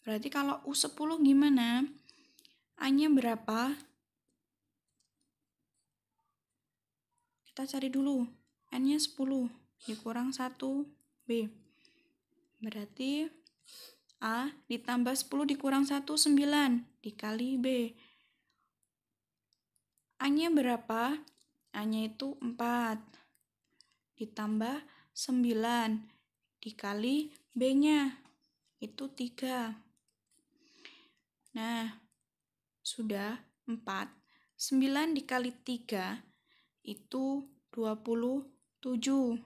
A: Berarti kalau U10 gimana? A-nya berapa? Kita cari dulu. N-nya 10 dikurang 1 B. Berarti A ditambah 10 dikurang 1, 9 dikali B. A-nya berapa? A-nya itu 4 ditambah 9 dikali B-nya itu 3. Nah, sudah 4. 9 dikali 3 itu 27.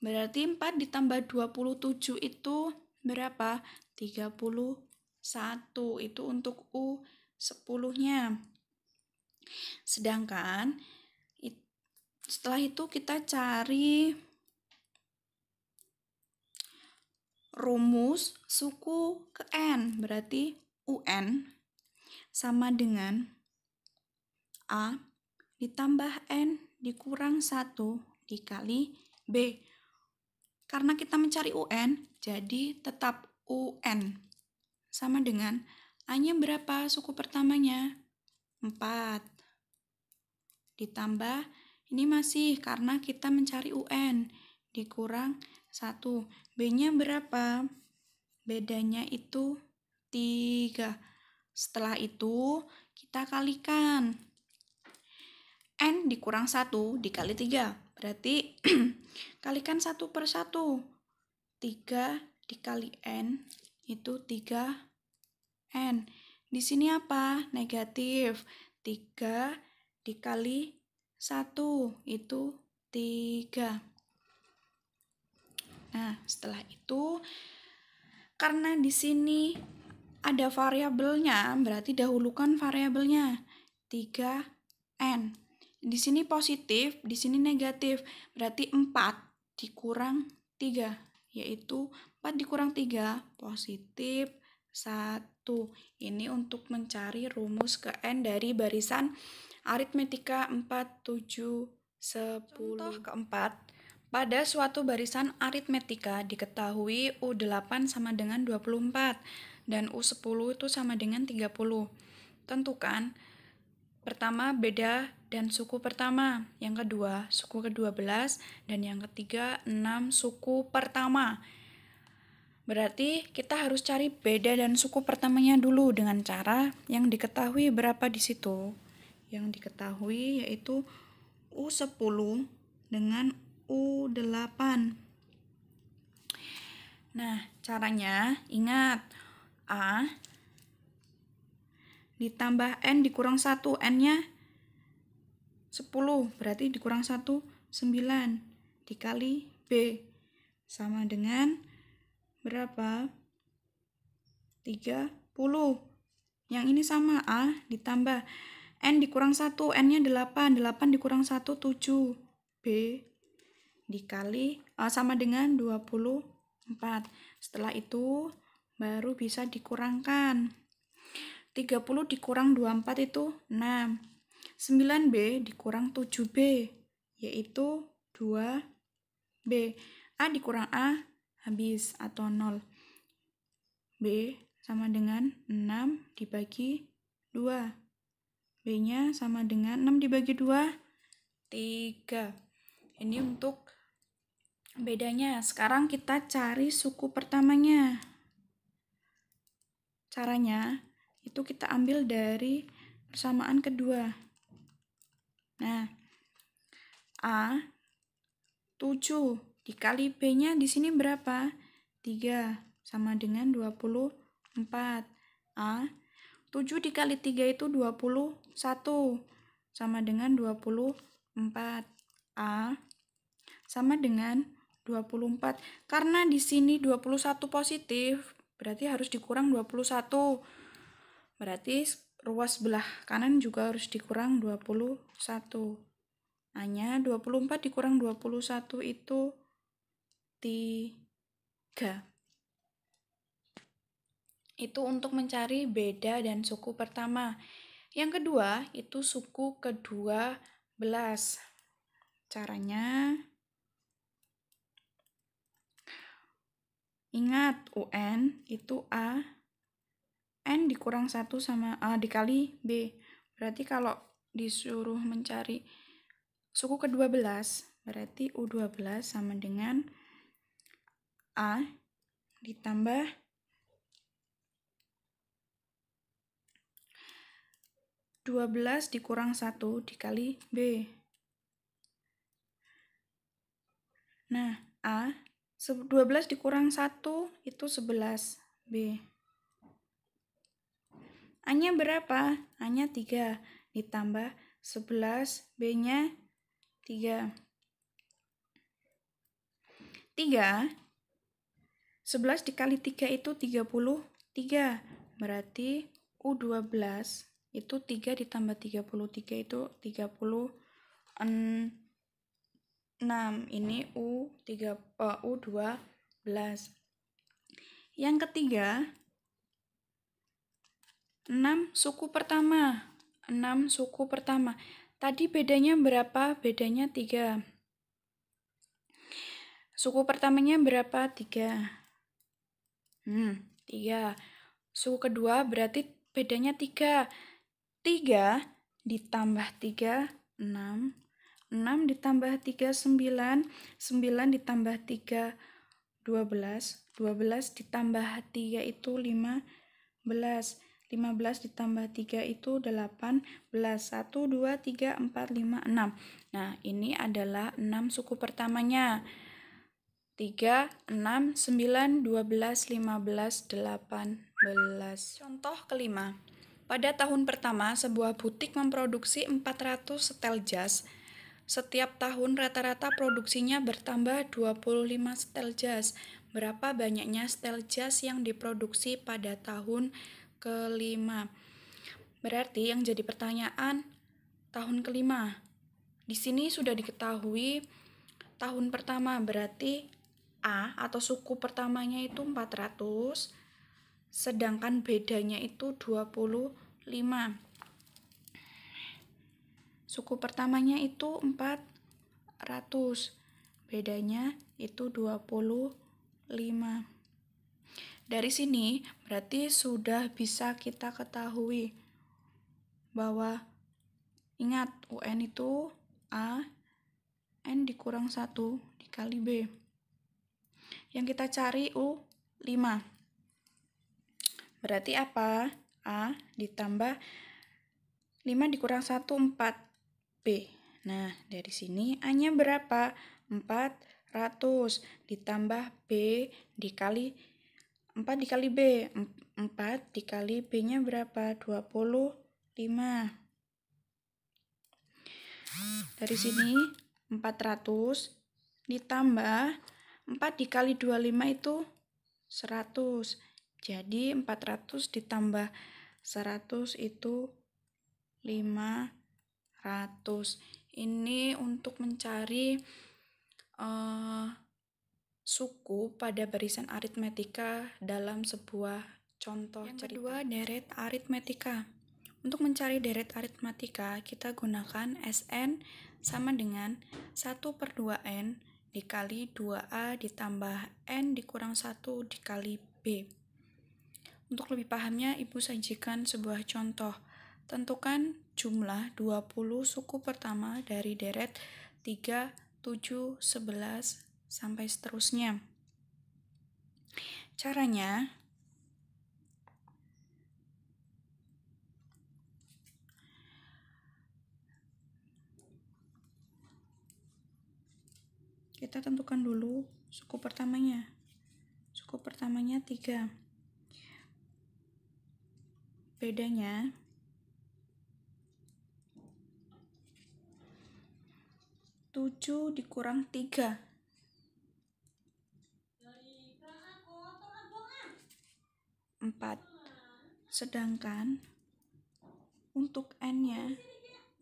A: Berarti 4 ditambah 27 itu berapa? 31. Itu untuk U10-nya. Sedangkan setelah itu kita cari rumus suku ke N, berarti UN sama dengan A ditambah N dikurang 1 dikali B. Karena kita mencari UN, jadi tetap UN sama dengan A-nya berapa suku pertamanya? 4. Ditambah, ini masih karena kita mencari UN, dikurang 1. B-nya berapa? Bedanya itu 3. Setelah itu, kita kalikan. N dikurang 1 dikali 3. Berarti kalikan 1 per 1. 3 dikali N itu 3N. Di sini apa? Negatif. 3 dikali 1 itu 3. Nah, setelah itu karena di sini ada variabelnya, berarti dahulukan variabelnya 3N. Di sini positif, di sini negatif. Berarti 4 dikurang 3, yaitu 4 dikurang 3 positif 1. Ini untuk mencari rumus ke N dari barisan aritmetika 4, 7, 10. Contoh keempat, pada suatu barisan aritmetika diketahui U8 sama dengan 24 dan U10 itu sama dengan 30. Tentukan pertama beda dan suku pertama, yang kedua suku ke-12, dan yang ketiga 6 suku pertama. Berarti kita harus cari beda dan suku pertamanya dulu dengan cara yang diketahui berapa di situ. Yang diketahui yaitu U10 dengan U8. Nah, caranya ingat A ditambah N dikurang 1, N-nya 10, berarti dikurang 1, 9, dikali B, sama dengan berapa? 30. Yang ini sama, A ditambah N dikurang 1, N-nya 8, 8 dikurang 1, 7, B, dikali sama dengan 24. Setelah itu, baru bisa dikurangkan. 30 dikurang 24 itu 6. 9B dikurang 7B, yaitu 2B. A dikurang A, habis atau 0. B sama dengan 6 dibagi 2. B-nya sama dengan 6 dibagi 2, 3. Ini untuk bedanya. Sekarang kita cari suku pertamanya. Caranya itu kita ambil dari persamaan kedua. Nah, A 7 dikali B-nya di sini berapa? 3 sama dengan 24. A 7 dikali 3 itu 21 sama dengan 24. A sama dengan 24. Karena di sini 21 positif, berarti harus dikurang 21. Berarti ruas sebelah kanan juga harus dikurang 21. Hanya 24 dikurang 21 itu 3. Itu untuk mencari beda dan suku pertama. Yang kedua itu suku ke-12. Caranya ingat UN itu A, N dikurang 1 sama A dikali B. Berarti kalau disuruh mencari suku ke-12, berarti U12 sama dengan A ditambah 12 dikurang 1 dikali B. Nah, A 12 dikurang 1 itu 11 B. A-nya berapa? A-nya 3 ditambah 11, B-nya 3. 11 dikali 3 itu 33. Berarti U12 itu 3 ditambah 33 itu 36. Ini U12. Yang ketiga, 6 suku pertama. 6 suku pertama. Tadi bedanya berapa? Bedanya 3. Suku pertamanya berapa? 3. 3. Suku kedua berarti bedanya 3. 3 ditambah 3, 6. 6 ditambah 3, 9. 9 ditambah 3, 12. 12 ditambah 3 itu 15. 15 ditambah 3 itu 18. 1, 2, 3, 4, 5, 6. Nah, ini adalah 6 suku pertamanya. 3, 6, 9, 12, 15, 18. Contoh kelima. Pada tahun pertama, sebuah butik memproduksi 400 setel jas. Setiap tahun rata-rata produksinya bertambah 25 setel jas. Berapa banyaknya setel jas yang diproduksi pada tahun kelima? Berarti yang jadi pertanyaan, tahun kelima. Di sini sudah diketahui tahun pertama, berarti A atau suku pertamanya itu 400, sedangkan bedanya itu 25. Suku pertamanya itu 400, bedanya itu 25. Dari sini berarti sudah bisa kita ketahui bahwa ingat UN itu A, N dikurang 1 dikali B. Yang kita cari U5. Berarti apa? A ditambah 5 dikurang 1, 4. B. Nah, dari sini A-nya berapa? 400 ditambah B dikali 4 dikali B. 4 dikali B-nya berapa? 25. Dari sini 400 ditambah 4 dikali 25 itu 100. Jadi 400 ditambah 100 itu 500. Ini untuk mencari suku pada barisan aritmetika dalam sebuah contoh cerita. Yang kedua, deret aritmetika. Untuk mencari deret aritmetika, kita gunakan Sn sama dengan 1/2n dikali 2a ditambah n dikurang 1 dikali b. Untuk lebih pahamnya, Ibu sajikan sebuah contoh. Tentukan jumlah 20 suku pertama dari deret 3, 7, 11, sampai seterusnya. Caranya, kita tentukan dulu suku pertamanya. Suku pertamanya 3. Bedanya 7 dikurang 3. 4. Sedangkan untuk N-nya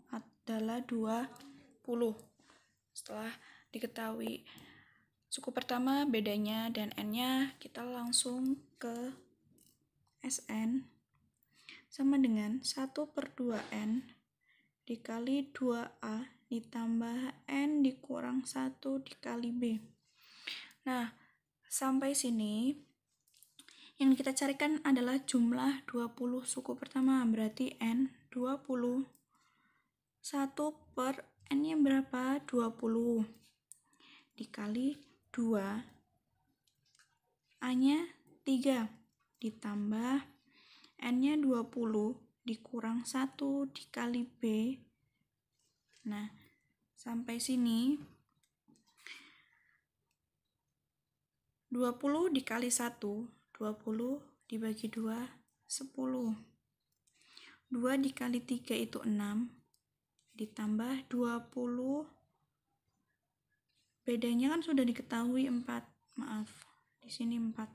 A: adalah 20. Setelah diketahui suku pertama, bedanya, dan N-nya, kita langsung ke Sn sama dengan 1/2n dikali 2a ditambah n dikurang 1 dikali b. Nah, sampai sini yang kita carikan adalah jumlah 20 suku pertama, berarti n 20. 1 per n-nya berapa? 20 dikali 2, a-nya 3 ditambah n-nya 20 dikurang 1 dikali b. Nah, sampai sini 20 dikali 1, 20 dibagi 2, 10. 2 dikali 3 itu 6, ditambah 20, bedanya kan sudah diketahui 4, maaf, di sini 4.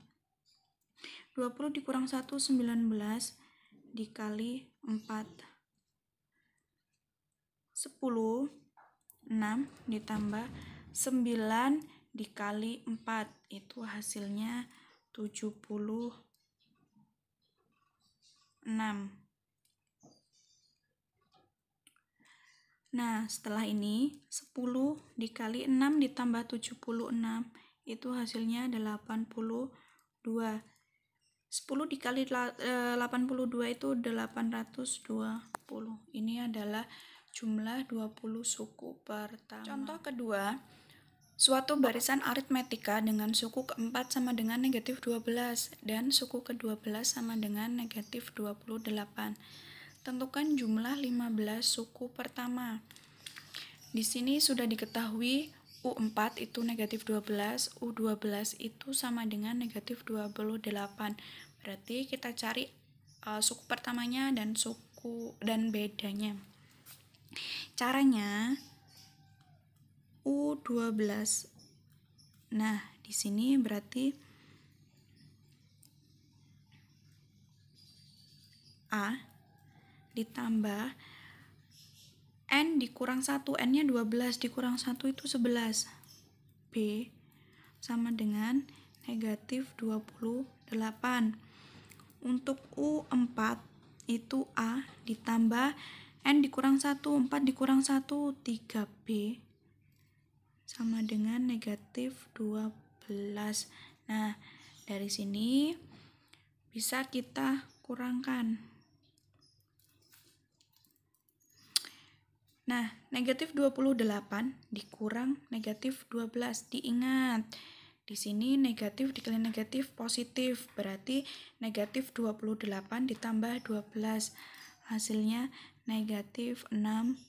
A: 20 dikurang 1, 19, dikali 4. 10, 6, ditambah 9 dikali 4, itu hasilnya Nah, setelah ini 10 dikali 6 ditambah 76 itu hasilnya 82. 10 dikali 82 itu 820. Ini adalah jumlah 20 suku pertama. Contoh kedua, suatu barisan aritmetika dengan suku keempat sama dengan negatif 12 dan suku ke-12 sama dengan negatif 28. Tentukan jumlah 15 suku pertama. Di sini sudah diketahui U4 itu negatif 12, U12 itu sama dengan negatif 28. Berarti kita cari suku pertamanya dan bedanya. Caranya U12. Nah, di sini berarti A ditambah N dikurang 1, N-nya 12, dikurang 1 itu 11. B sama dengan negatif 28. Untuk U4 itu A ditambah N dikurang 1, 4 dikurang 1, 3B sama dengan negatif 12. Nah, dari sini bisa kita kurangkan. Nah, negatif 28 dikurang negatif 12. Diingat, di sini negatif dikali negatif positif. Berarti negatif 28 ditambah 12. Hasilnya negatif 16.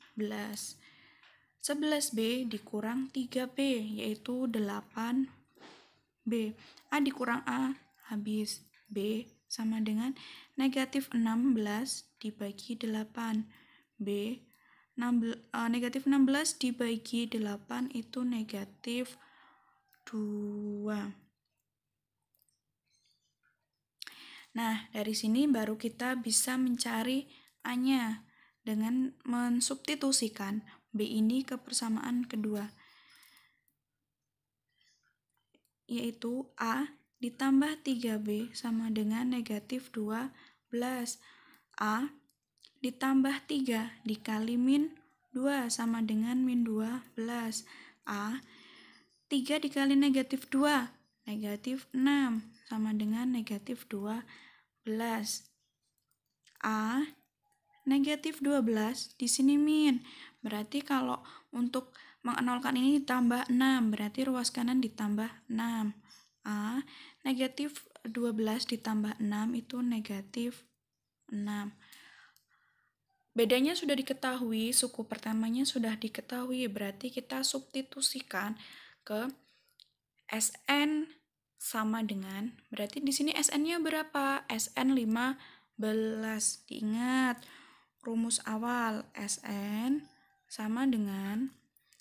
A: 11B dikurang 3B, yaitu 8B. A dikurang A, habis. B sama dengan negatif 16 dibagi 8. B negatif 16 dibagi 8 itu negatif 2. Nah, dari sini baru kita bisa mencari A-nya dengan mensubstitusikan B ini ke persamaan kedua, yaitu A ditambah 3B sama dengan negatif 12. A ditambah 3 dikali min 2 sama dengan min 12. A 3 dikali negatif 2, negatif 6 sama dengan negatif 12. A negatif 12, di sini min. Berarti kalau untuk mengenolkan ini ditambah 6, berarti ruas kanan ditambah 6. A negatif 12 ditambah 6 itu negatif 6. Bedanya sudah diketahui, suku pertamanya sudah diketahui, berarti kita substitusikan ke SN sama dengan, berarti di sini SN-nya berapa? SN 15. Diingat rumus awal, SN sama dengan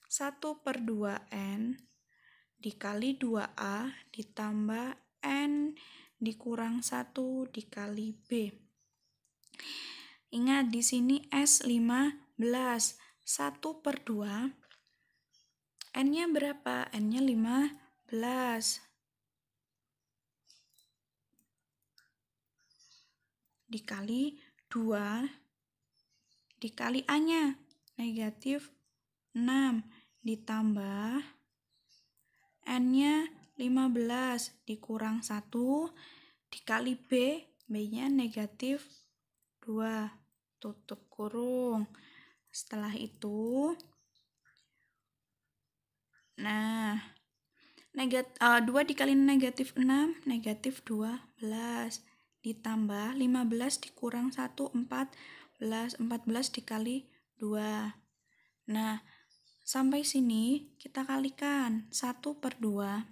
A: 1/2N dikali 2A ditambah N dikurang 1 dikali B. Ingat di sini S15, 1/2. N-nya berapa? N-nya 15. Dikali 2 dikali A-nya negatif 6 ditambah N-nya 15 dikurang 1 dikali B, B-nya negatif 2, tutup kurung. Setelah itu, nah, 2 dikali negatif 6, negatif 12, ditambah 15 dikurang 1, 14, 14 dikali 2. Nah, sampai sini kita kalikan 1/2.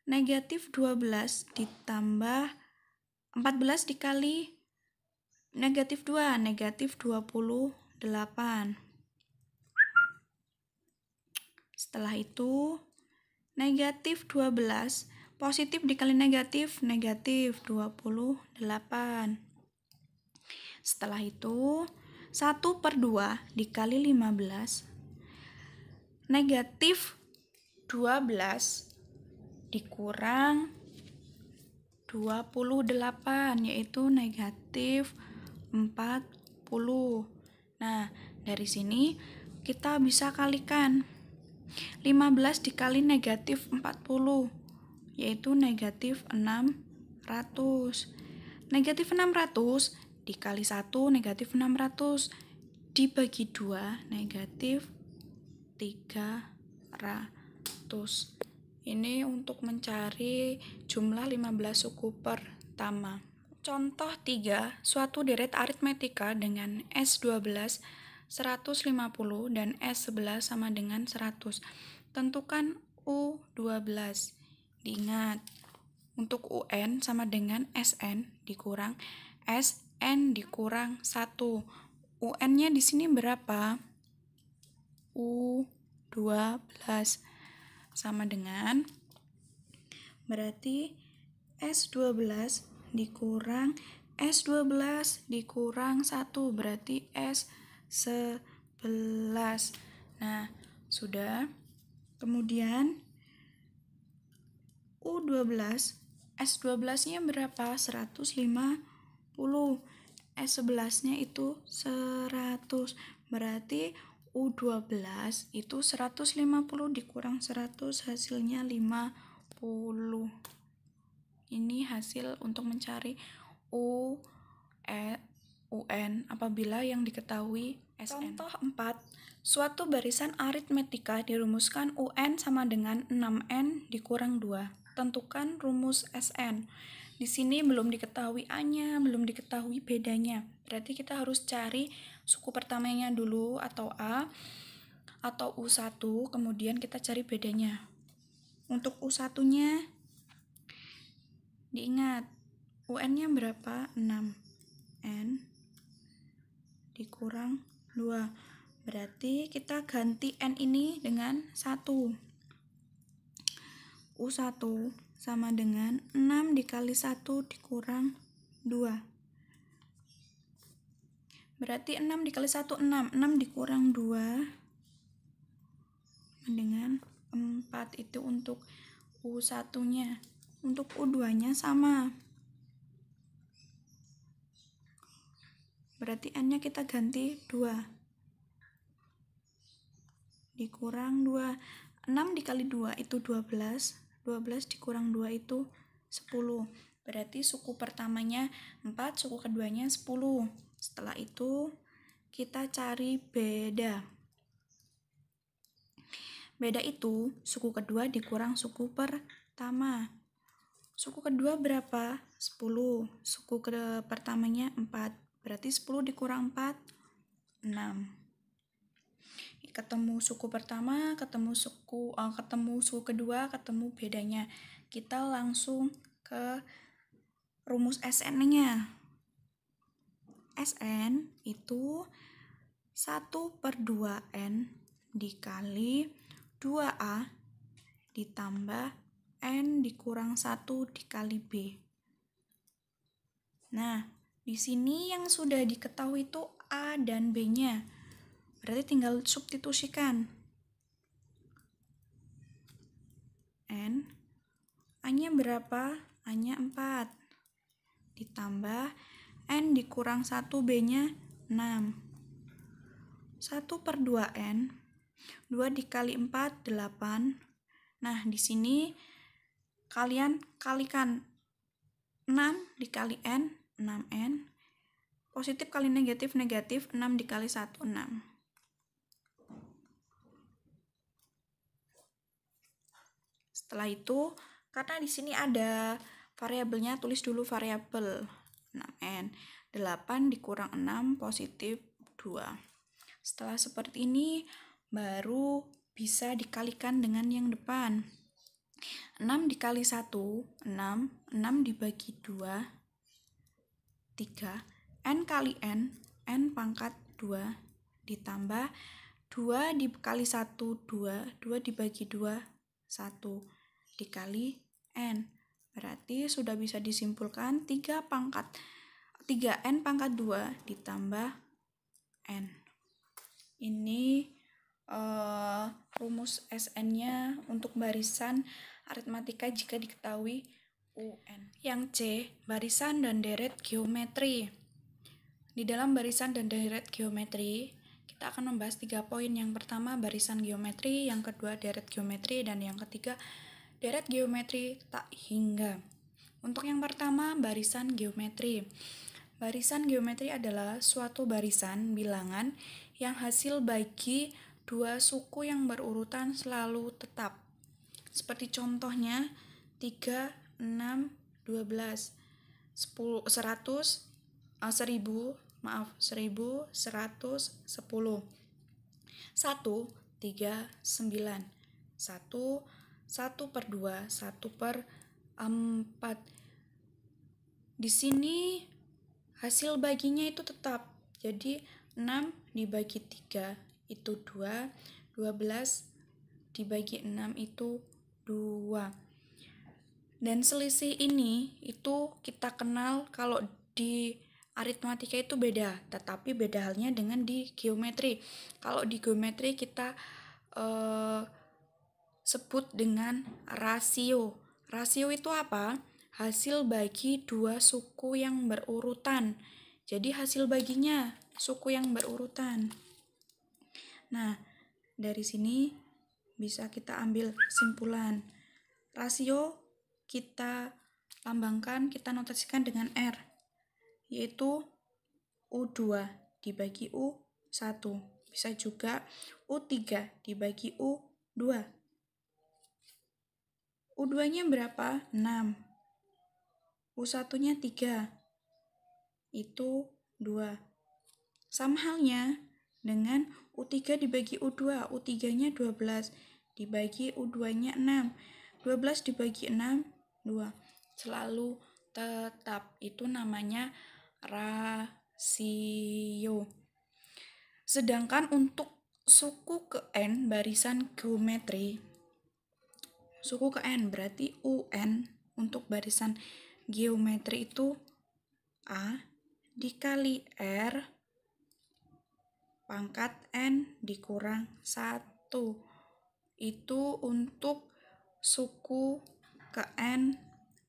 A: Negatif 12 ditambah 14 dikali negatif 2, negatif 28. Setelah itu, negatif 12, positif dikali negatif, negatif 28. Setelah itu, 1/2 dikali 15, negatif 12 dikurang 28, yaitu negatif 40. Nah, dari sini kita bisa kalikan 15 dikali negatif 40, yaitu negatif 600. Negatif 600 dikali 1, negatif 600, dibagi 2, negatif 300. Ini untuk mencari jumlah 15 suku pertama. Contoh 3, suatu deret aritmetika dengan S12 150 dan S11 sama dengan 100. Tentukan U12. Diingat, untuk UN sama dengan SN dikurang SN dikurang 1. UN-nya di sini berapa? U12 sama dengan, berarti S12 dikurang S12 dikurang 1, berarti S11. Nah, sudah. Kemudian U12, S12-nya berapa? 150. S11-nya itu 100. Berarti U12 itu 150 dikurang 100, hasilnya 50. Ini hasil untuk mencari UN apabila yang diketahui SN. Contoh 4. Suatu barisan aritmetika dirumuskan UN sama dengan 6N dikurang 2. Tentukan rumus SN. Di sini belum diketahui A-nya, belum diketahui bedanya. Berarti kita harus cari suku pertamanya dulu atau A atau U1, kemudian kita cari bedanya. Untuk U1-nya diingat, UN-nya berapa? 6N dikurang 2. Berarti kita ganti N ini dengan 1. U1 sama dengan 6 dikali 1 dikurang 2. Berarti 6 dikali 1, 6. 6 dikurang 2 dengan 4. Itu untuk U1-nya. Untuk U2-nya sama. Berarti N-nya kita ganti 2. Dikurang 2. 6 dikali 2 itu 12. 12 dikurang 2 itu 10. Berarti suku pertamanya 4, suku keduanya 10. Setelah itu kita cari beda. Beda itu suku kedua dikurang suku pertama. Suku kedua berapa? 10. Suku pertamanya 4. Berarti 10 dikurang 4, 6. Ketemu suku pertama, ketemu suku kedua, ketemu bedanya. Kita langsung ke rumus SN-nya. SN itu 1/2N dikali 2A ditambah N dikurang 1 dikali B. Nah, di sini yang sudah diketahui itu A dan B-nya. Berarti tinggal substitusikan. N, A-nya berapa? A-nya 4. Ditambah N dikurang 1, B-nya 6. 1/2N, 2 dikali 4, 8. Nah, di sini kalian kalikan 6 dikali N, 6N. Positif kali negatif, negatif. 6 dikali 1, 6. Setelah itu, karena di sini ada variabelnya, tulis dulu variabel 6N. 8 dikurang 6 positif 2. Setelah seperti ini, baru bisa dikalikan dengan yang depan. 6 dikali 1, 6. 6 dibagi 2, 3. N kali N, N pangkat 2. Ditambah 2 dikali 1, 2. 2 dibagi 2, 1. Dikali N. Berarti sudah bisa disimpulkan 3N pangkat 2 ditambah N. Ini rumus SN-nya untuk barisan aritmatika jika diketahui UN. Yang C, barisan dan deret geometri. Di dalam barisan dan deret geometri, kita akan membahas 3 poin. Yang pertama, barisan geometri, yang kedua, deret geometri, dan yang ketiga, deret geometri tak hingga. Untuk yang pertama, barisan geometri. Barisan geometri adalah suatu barisan bilangan yang hasil bagi dua suku yang berurutan selalu tetap. Seperti contohnya 3, 6, 12, 10, 100, 1000, 1110, 1, 3, 9, 1/2, 1/4. Di sini hasil baginya itu tetap. Jadi 6 dibagi 3 itu 2, 12 dibagi 6 itu 2. Dan selisih ini itu kita kenal kalau di aritmatika itu beda, tetapi beda halnya dengan di geometri. Kalau di geometri kita sebut dengan rasio. Rasio itu apa? Hasil bagi dua suku yang berurutan. Jadi hasil baginya suku yang berurutan. Nah, dari sini bisa kita ambil kesimpulan. Rasio kita lambangkan, kita notasikan dengan R, yaitu U2 dibagi U1. Bisa juga U3 dibagi U2. U2-nya berapa? 6. U1-nya 3. Itu 2. Sama halnya dengan U3 dibagi U2. U3-nya 12 dibagi U2-nya 6. 12 dibagi 6, 2. Selalu tetap. Itu namanya rasio. Sedangkan untuk suku ke N barisan geometri, suku ke N berarti UN untuk barisan geometri itu A dikali R pangkat N dikurang 1. Itu untuk suku ke N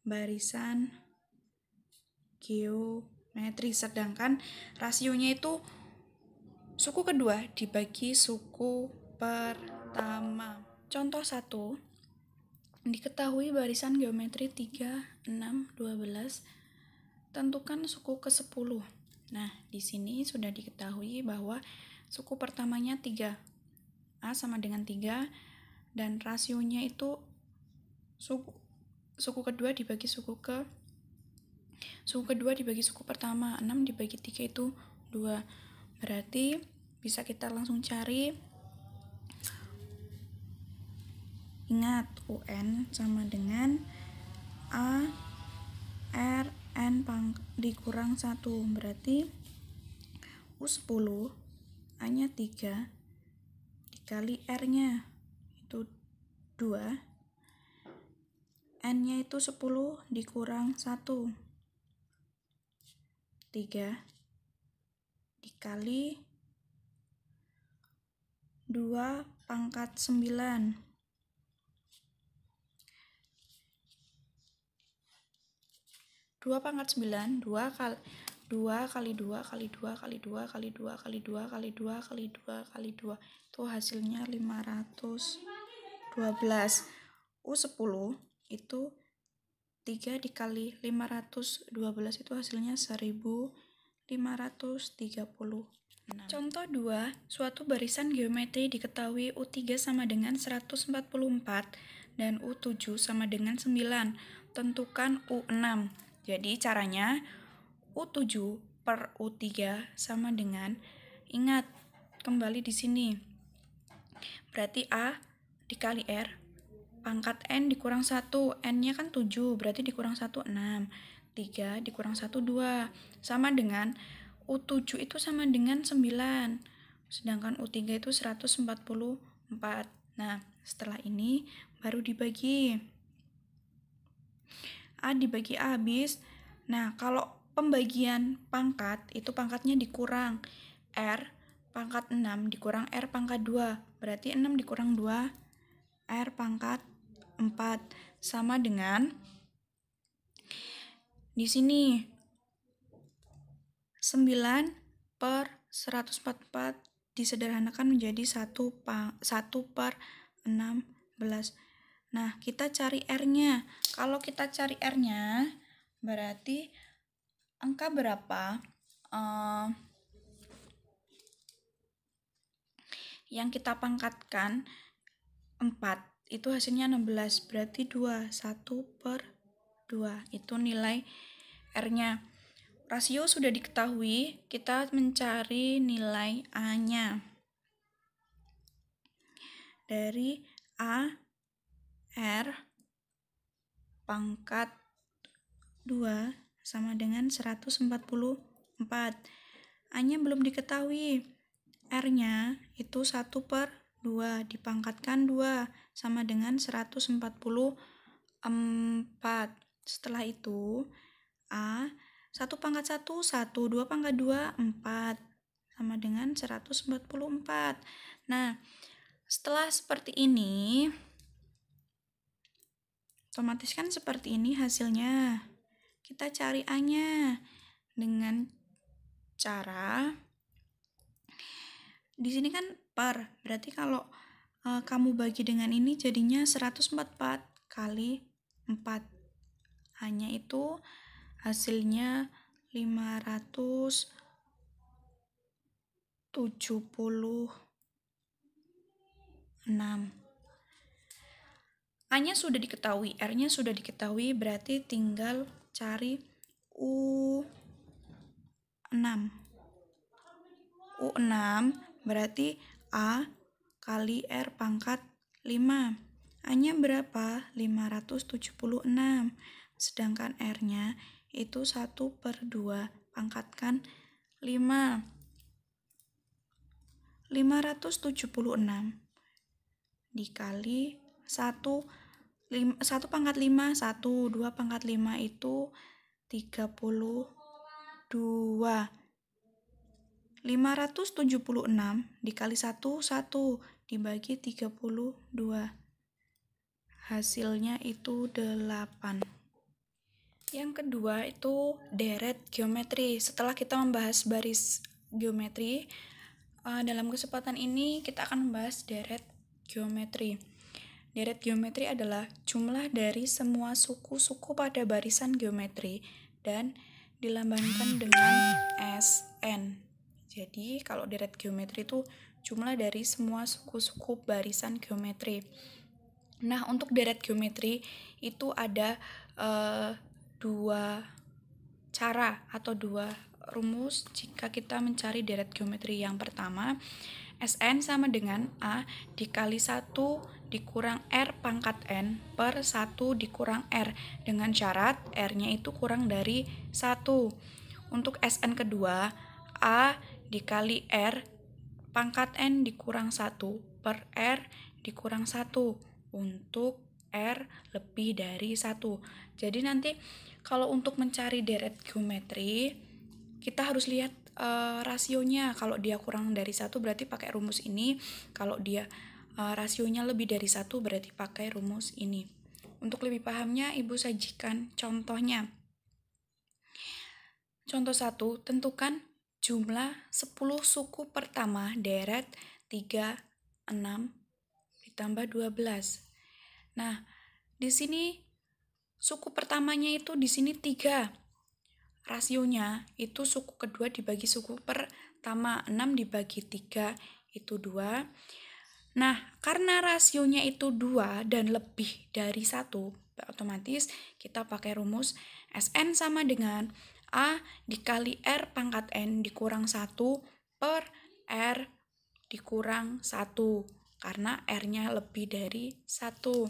A: barisan geometri. Sedangkan rasionya itu suku kedua dibagi suku pertama. Contoh 1. Diketahui barisan geometri 3, 6, 12. Tentukan suku ke-10. Nah, di sini sudah diketahui bahwa suku pertamanya 3. A sama dengan 3 dan rasionya itu suku kedua dibagi suku kedua dibagi suku pertama. 6 dibagi 3 itu 2. Berarti bisa kita langsung cari. Ingat, UN sama dengan A R N dikurang 1. Berarti U10 A-nya 3 dikali R-nya itu 2. N-nya itu 10 dikurang 1. 3 dikali 2 pangkat 9. 2 pangkat 9, 2 kali 2 kali 2 kali 2 kali 2 kali 2 kali 2 kali 2 kali 2 kali 2. Itu hasilnya 512. U10 itu 3 dikali 512 itu hasilnya 1536. Contoh 2, suatu barisan geometri diketahui U3 sama dengan 144 dan U7 sama dengan 9. Tentukan U6. Jadi caranya U7 per U3 sama dengan, ingat, kembali di sini. Berarti A dikali R, pangkat N dikurang 1, N-nya kan 7, berarti dikurang 1, 6. 3 dikurang 1, 2. Sama dengan U7 itu sama dengan 9. Sedangkan U3 itu 144. Nah, setelah ini baru dibagi. A dibagi A habis. Nah, kalau pembagian pangkat, itu pangkatnya dikurang. R pangkat 6 dikurang R pangkat 2. Berarti 6 dikurang 2, R pangkat 4 sama dengan di sini 9 per 144 disederhanakan menjadi 1/16. Nah, kita cari R-nya. Kalau kita cari R-nya, berarti angka berapa yang kita pangkatkan 4 itu hasilnya 16, berarti 2, 1/2 itu nilai R-nya. Rasio sudah diketahui, kita mencari nilai A-nya. Dari A, R pangkat 2 sama dengan 144. A-nya belum diketahui. R-nya itu 1/2 dipangkatkan 2 sama dengan 144. Setelah itu A 1 pangkat 1, 1, 2 pangkat 2, 4 sama dengan 144. Nah, setelah seperti ini otomatis kan seperti ini hasilnya. Kita cari A-nya dengan cara di sini kan per, berarti kalau kamu bagi dengan ini jadinya 144 kali 4. A-nya itu hasilnya 576. A-nya sudah diketahui, R-nya sudah diketahui, berarti tinggal cari U6. U6 berarti A kali R pangkat 5. A-nya berapa? 576. Sedangkan R-nya itu 1/2. Pangkatkan 5. 576 dikali 1 pangkat 5, 1, 2 pangkat 5 itu 32. 576 dikali 1, 1 dibagi 32. Hasilnya itu 8. Yang kedua itu deret geometri. Setelah kita membahas baris geometri, dalam kesempatan ini kita akan membahas deret geometri. Deret geometri adalah jumlah dari semua suku-suku pada barisan geometri dan dilambangkan dengan SN. Jadi kalau deret geometri itu jumlah dari semua suku-suku barisan geometri. Nah, untuk deret geometri itu ada dua cara atau dua rumus jika kita mencari deret geometri. Yang pertama, SN sama dengan A dikali 1 dikurang R pangkat N per 1 dikurang R dengan syarat R-nya itu kurang dari 1. Untuk SN kedua, A dikali R pangkat N dikurang 1 per R dikurang 1 untuk R lebih dari 1. Jadi nanti kalau untuk mencari deret geometri, kita harus lihat rasionya. Kalau dia kurang dari 1 berarti pakai rumus ini. Kalau dia rasionya lebih dari 1 berarti pakai rumus ini. Untuk lebih pahamnya, Ibu sajikan contohnya. Contoh 1, tentukan jumlah 10 suku pertama deret 3, 6 ditambah 12. Nah, di sini suku pertamanya itu di sini 3. Rasionya itu suku kedua dibagi suku pertama, 6 dibagi 3 itu 2. Nah, karena rasionya itu 2 dan lebih dari 1, otomatis kita pakai rumus SN sama dengan A dikali R pangkat N dikurang 1 per R dikurang 1, karena R-nya lebih dari 1.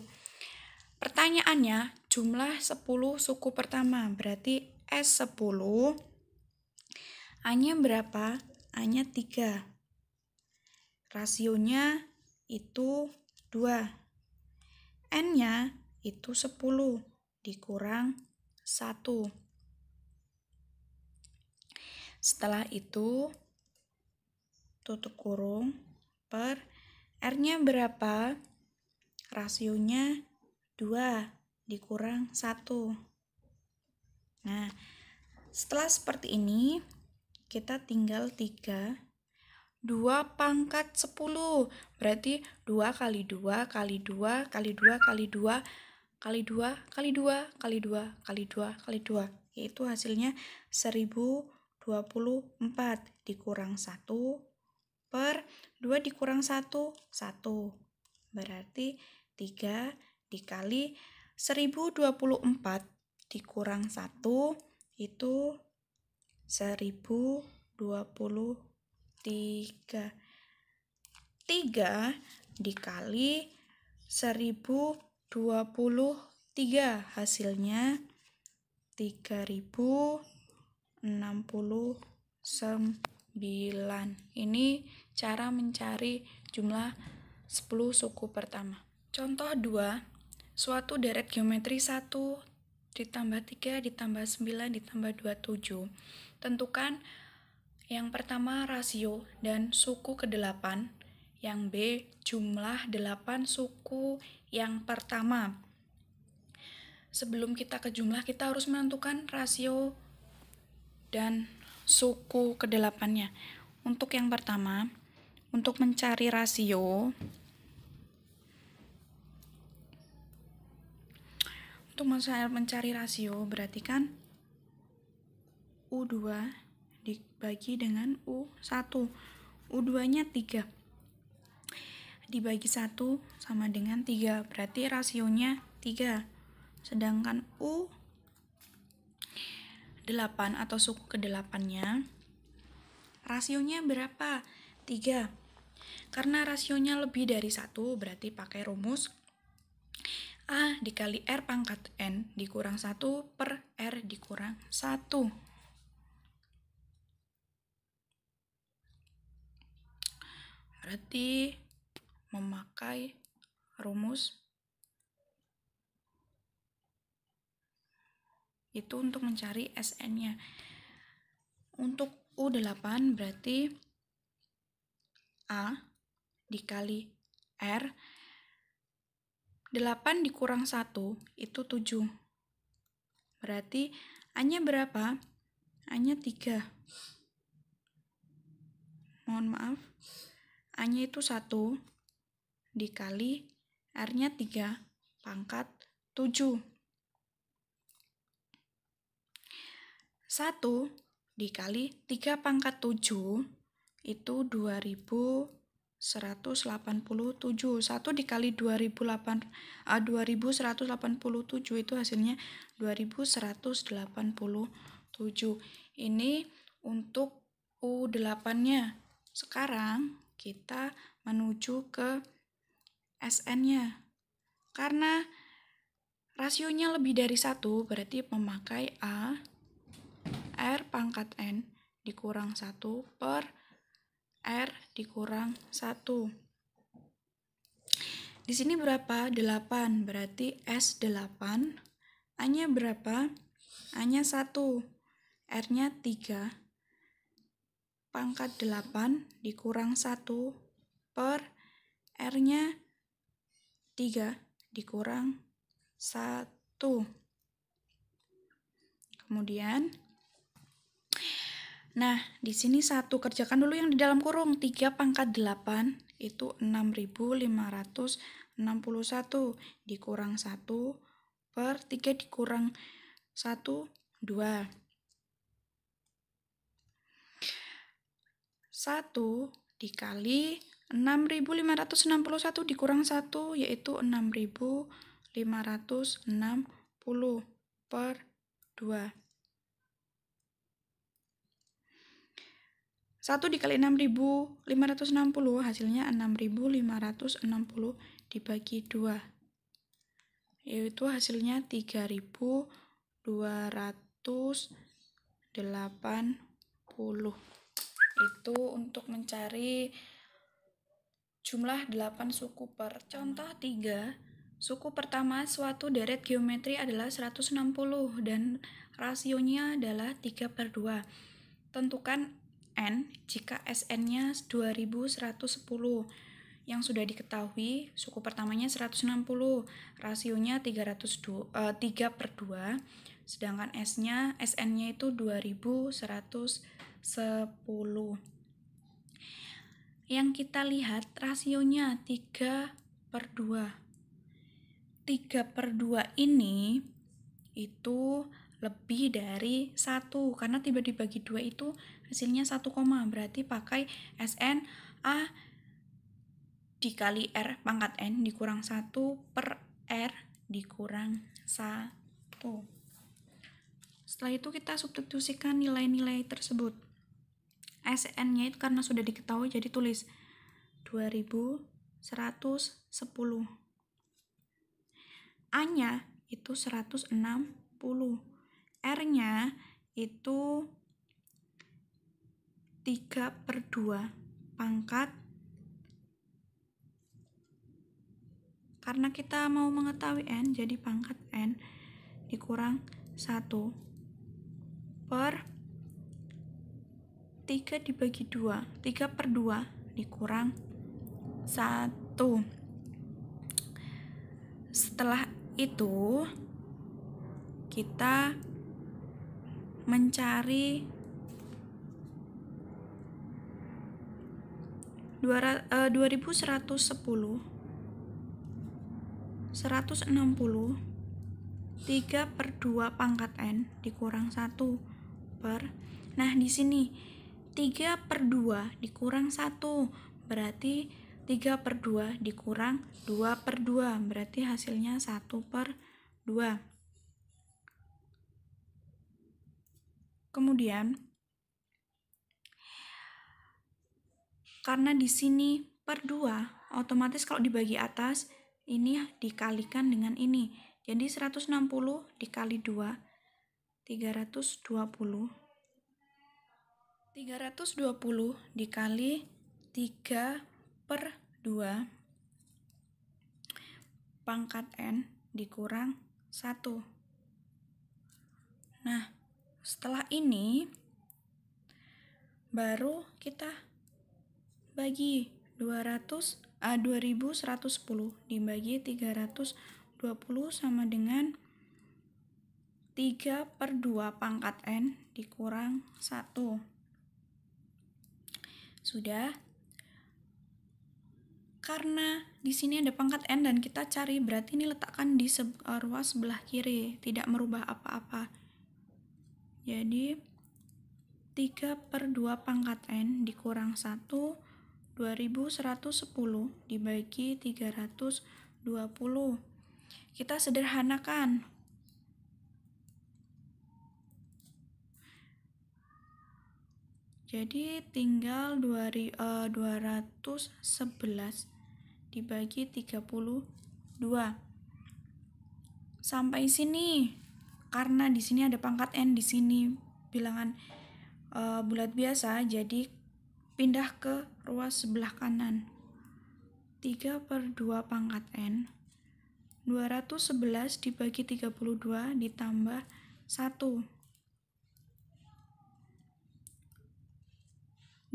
A: Pertanyaannya, jumlah 10 suku pertama, berarti S10, A-nya berapa? A-nya 3. Rasionya itu 2. N-nya itu 10 dikurang 1. Setelah itu, tutup kurung per R-nya berapa? Rasionya 2 dikurang 1. Nah, setelah seperti ini, kita tinggal 3. 2 pangkat 10, berarti 2 kali 2 kali 2 kali 2 kali 2 kali 2 kali 2 kali 2 kali 2 kali 2, yaitu hasilnya 1024 dikurang 1 per 2 dikurang 1, 1. Berarti 3 dikali 1024 dikurang 1 itu 1023. 3 dikali 1023 hasilnya 3069. Ini cara mencari jumlah 10 suku pertama. Contoh 2, suatu deret geometri 1 ditambah 3 ditambah 9 ditambah 27. Tentukan yang pertama rasio dan suku ke-8, yang B jumlah 8 suku yang pertama. Sebelum kita ke jumlah, kita harus menentukan rasio dan suku ke-8-nya. Untuk yang pertama, untuk mencari rasio, berarti kan U2 dibagi dengan U1. U2-nya 3. Dibagi 1 sama dengan 3, berarti rasionya 3. Sedangkan U8 atau suku ke-8-nya, rasionya berapa? 3. Karena rasionya lebih dari 1, berarti pakai rumus A dikali R pangkat N dikurang 1 per R dikurang 1. Berarti memakai rumus itu untuk mencari SN-nya. Untuk U8 berarti A dikali R, 8 dikurang 1 itu 7. Berarti A-nya berapa? A-nya 3. Mohon maaf. A-nya itu 1 dikali R-nya 3 pangkat 7. 1 dikali 3 pangkat 7 itu 2187. 1 dikali 2187 itu hasilnya 2187. Ini untuk U8-nya. Sekarang kita menuju ke SN-nya. Karena rasionya lebih dari 1, berarti memakai A R pangkat N dikurang 1 per R dikurang 1. Di sini berapa? 8, berarti S8. A-nya berapa? A-nya 1. R-nya 3. Pangkat 8 dikurang 1 per R-nya 3 dikurang 1. Kemudian, nah, di sini 1 kerjakan dulu yang di dalam kurung. 3 pangkat 8 itu 6561 dikurang 1 per 3 dikurang 1, 2. 1 dikali 6561 dikurang 1 yaitu 6560 per 2. 1 dikali 6560 hasilnya 6560 dibagi 2. Yaitu hasilnya 3280. Itu untuk mencari jumlah 8 suku per. Contoh 3. Suku pertama suatu deret geometri adalah 160 dan rasionya adalah 3/2. Tentukan N jika SN-nya 2110. yang sudah diketahui, suku pertamanya 160, rasionya 302, 3/2, sedangkan SN-nya itu 2110. Yang kita lihat rasionya 3/2. 3/2 ini itu lebih dari 1, karena tiba dibagi 2 itu hasilnya 1, berarti pakai SN A dikali R pangkat N dikurang 1 per R dikurang 1. Setelah itu kita substitusikan nilai-nilai tersebut. SN-nya itu karena sudah diketahui, jadi tulis 2110. A-nya itu 160. R-nya itu 3/2 pangkat, karena kita mau mengetahui N, jadi pangkat N dikurang 1 per 3 dibagi 2, 3/2 dikurang 1. Setelah itu kita mencari 2110, 160, 3/2 pangkat N dikurang 1 per, nah di sini 3/2 dikurang 1 berarti 3/2 dikurang 2/2, berarti hasilnya 1/2. Kemudian karena di sini per 2, otomatis kalau dibagi atas ini dikalikan dengan ini. Jadi 160 dikali 2, 320. 320 dikali 3/2 pangkat N dikurang 1. Nah, setelah ini baru kita bagi 2110 dibagi 320 sama dengan 3/2 pangkat N dikurang 1. Sudah. Karena di sini ada pangkat N dan kita cari, berarti ini letakkan di ruas sebelah kiri, tidak merubah apa-apa. Jadi 3/2 pangkat N dikurang 1, 2110 dibagi 320. Kita sederhanakan. Jadi tinggal 211 dibagi 32. Sampai sini. Karena di sini ada pangkat N, di sini bilangan bulat biasa, jadi pindah ke ruas sebelah kanan. 3/2 pangkat N. 211 dibagi 32 ditambah 1.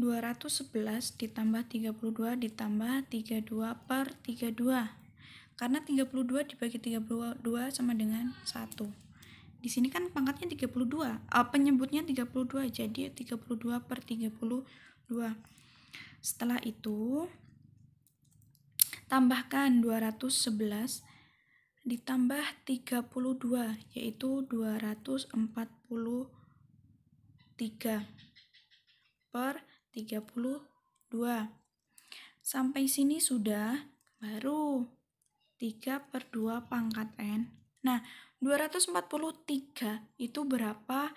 A: 211 ditambah 32 ditambah 32/32. Karena 32 dibagi 32 sama dengan 1. Di sini kan pangkatnya 32, penyebutnya 32, jadi 32/32. Setelah itu tambahkan 211 ditambah 32, yaitu 243 per 32. Sampai sini sudah, baru 3/2 pangkat N. Nah, 243 itu berapa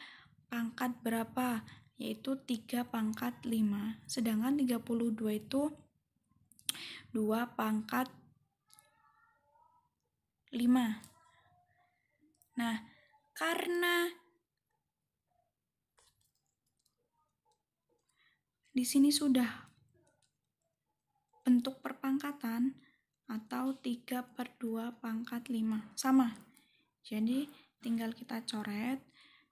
A: pangkat berapa? Yaitu 3 pangkat 5. Sedangkan 32 itu 2 pangkat 5. Nah, karena di sini sudah bentuk perpangkatan atau 3/2 pangkat 5. Sama. Jadi tinggal kita coret.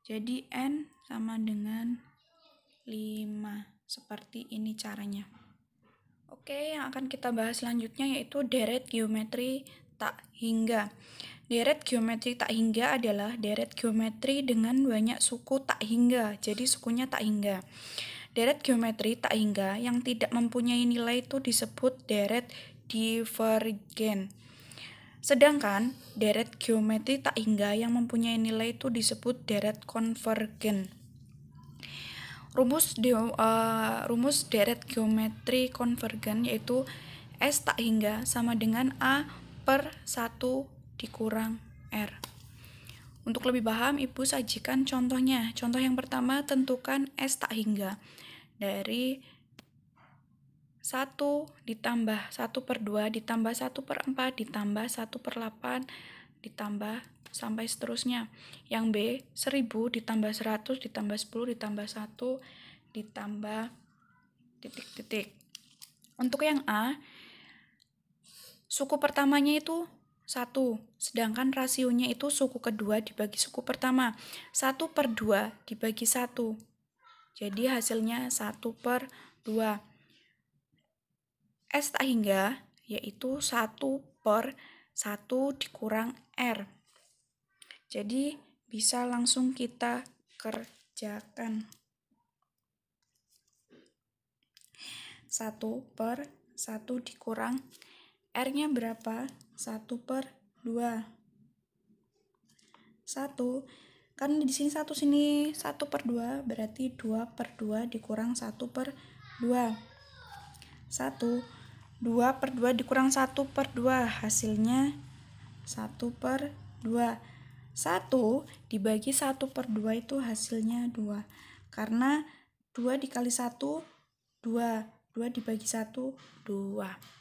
A: Jadi N sama dengan 5. Seperti ini caranya. Oke, yang akan kita bahas selanjutnya yaitu deret geometri tak hingga. Deret geometri tak hingga adalah deret geometri dengan banyak suku tak hingga, jadi sukunya tak hingga. Deret geometri tak hingga yang tidak mempunyai nilai itu disebut deret divergen. Sedangkan deret geometri tak hingga yang mempunyai nilai itu disebut deret konvergen. Rumus deret geometri konvergen yaitu S tak hingga sama dengan A per 1 dikurang R. Untuk lebih paham, Ibu sajikan contohnya. Contoh yang pertama, tentukan S tak hingga dari 1 ditambah 1 per 2 ditambah 1 per 4 ditambah 1 per 8 ditambah sampai seterusnya. Yang B, 1000 ditambah 100 ditambah 10 ditambah 1 ditambah titik-titik. Untuk yang A, suku pertamanya itu 1, sedangkan rasionya itu suku kedua dibagi suku pertama. 1 per 2 dibagi 1. Jadi hasilnya 1 per 2. S tak hingga yaitu 1 per 1 dikurang R. Jadi bisa langsung kita kerjakan. 1 per 1 dikurang R-nya berapa? 1 per 2. 1. Kan di sini 1 sini 1 per 2 berarti 2 per 2 dikurang 1 per 2. 1. 2 per 2 dikurang 1 per 2 hasilnya 1 per 2. 1 dibagi 1 per 2 itu hasilnya 2. Karena 2 dikali 1, 2. 2 dibagi 1, 2.